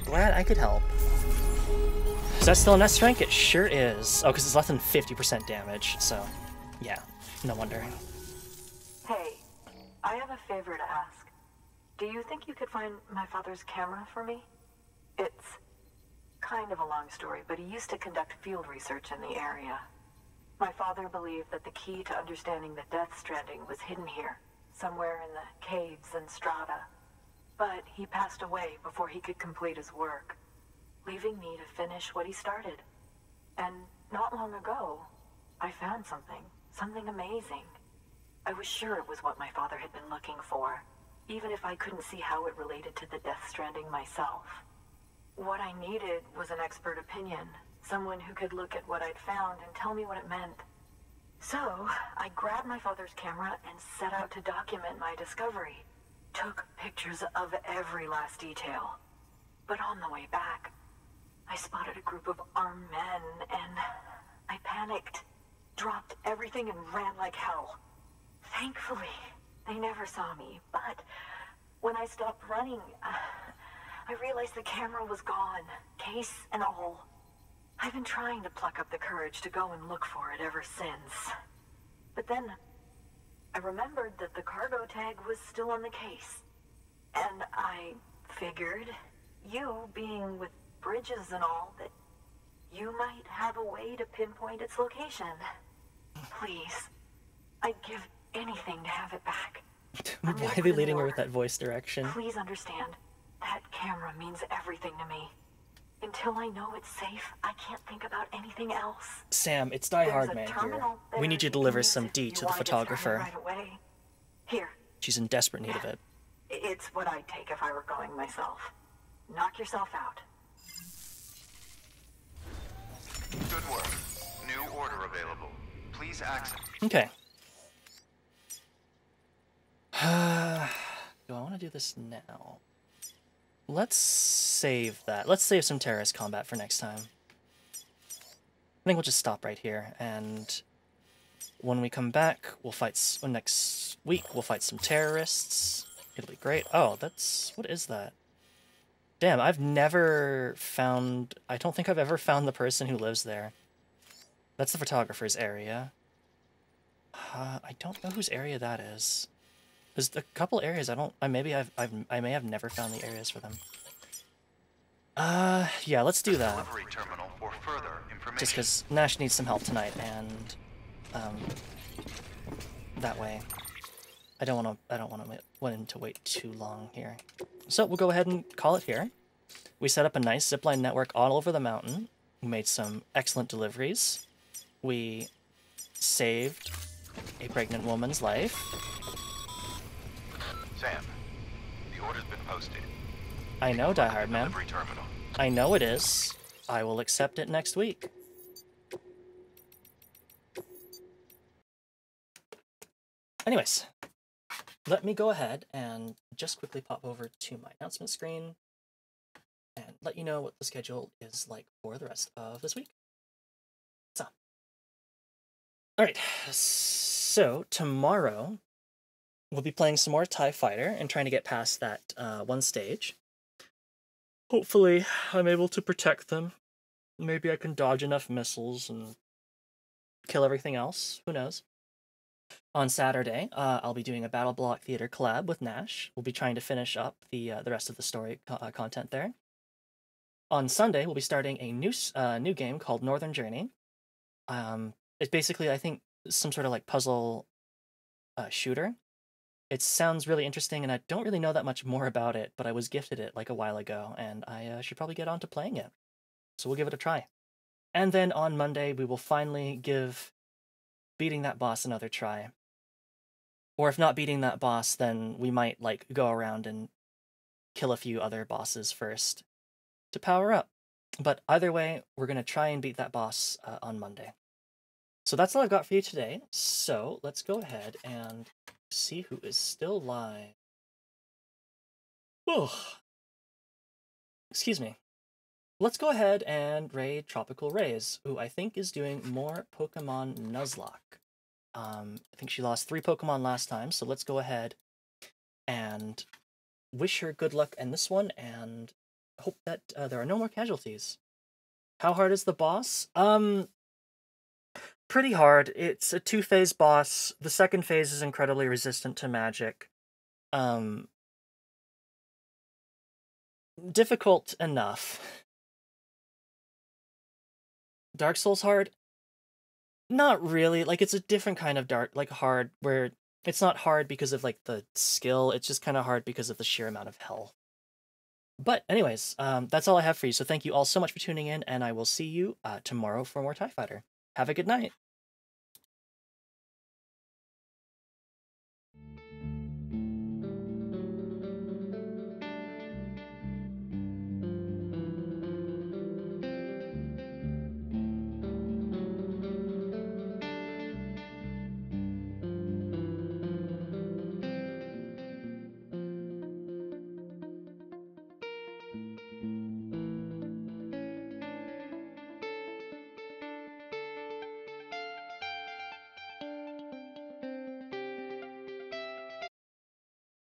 Glad I could help. Is that still an S rank? It sure is. Oh, because it's less than 50% damage, so yeah. No wonder. Hey, I have a favor to ask. Do you think you could find my father's camera for me? It's kind of a long story, but he used to conduct field research in the area. My father believed that the key to understanding the Death Stranding was hidden here, somewhere in the caves and strata. But he passed away before he could complete his work, leaving me to finish what he started. And not long ago, I found something amazing. I was sure it was what my father had been looking for, even if I couldn't see how it related to the Death Stranding myself. What I needed was an expert opinion, someone who could look at what I'd found and tell me what it meant. So, I grabbed my father's camera and set out to document my discovery. Took pictures of every last detail. But on the way back, I spotted a group of armed men and I panicked, dropped everything and ran like hell. Thankfully, they never saw me, but when I stopped running, I realized the camera was gone, case and all. I've been trying to pluck up the courage to go and look for it ever since. But then, I remembered that the cargo tag was still on the case. And I figured, you being with bridges and all, that you might have a way to pinpoint its location. Please, I'd give anything to have it back. Why are they leading her with that voice direction? Please understand, that camera means everything to me. Until I know it's safe, I can't think about anything else. Sam, it's Die Hard Man here. We need you to deliver some D to the photographer. Right away. Here. She's in desperate need of it. It's what I'd take if I were going myself. Knock yourself out. Good work. New order available. Please access. Okay. Do I want to do this now? Let's save that. Let's save some terrorist combat for next time. I think we'll just stop right here, and when we come back, we'll fight. Next week, we'll fight some terrorists. It'll be great. Oh, that's... what is that? Damn, I've never found... I don't think I've ever found the person who lives there. That's the photographer's area. I don't know whose area that is. There's a couple areas I may have never found the areas for them. Yeah, let's do that. Delivery terminal for further information. Just because Nash needs some help tonight, and that way, I don't want him to wait too long here. So we'll go ahead and call it here. We set up a nice zipline network all over the mountain. We made some excellent deliveries. We saved a pregnant woman's life. Sam, the order's been posted. I know, Die Hard Man. Delivery terminal. I know it is. I will accept it next week. Anyways, let me go ahead and just quickly pop over to my announcement screen and let you know what the schedule is like for the rest of this week. So, alright, so tomorrow we'll be playing some more TIE Fighter and trying to get past that one stage. Hopefully, I'm able to protect them. Maybe I can dodge enough missiles and kill everything else. Who knows? On Saturday, I'll be doing a Battle Block Theater collab with Nash. We'll be trying to finish up the rest of the story content there. On Sunday, we'll be starting a new game called Northern Journey. It's basically, I think, some sort of like puzzle shooter. It sounds really interesting, and I don't really know that much more about it, but I was gifted it like a while ago, and I should probably get on to playing it. So we'll give it a try. And then on Monday, we will finally give beating that boss another try. Or if not beating that boss, then we might like go around and kill a few other bosses first to power up. But either way, we're going to try and beat that boss on Monday. So that's all I've got for you today. So let's go ahead and see who is still live. Oh, excuse me. Let's go ahead and raid Tropical Rays, who I think is doing more Pokemon Nuzlocke. I think she lost 3 Pokemon last time, so let's go ahead and wish her good luck in this one, and hope that there are no more casualties. How hard is the boss? pretty hard. It's a 2-phase boss. The second phase is incredibly resistant to magic. Difficult enough. Dark Souls hard? Not really. Like, it's a different kind of hard, where it's not hard because of, like, the skill. It's just kind of hard because of the sheer amount of hell. But anyways, that's all I have for you. So thank you all so much for tuning in, and I will see you tomorrow for more TIE Fighter. Have a good night.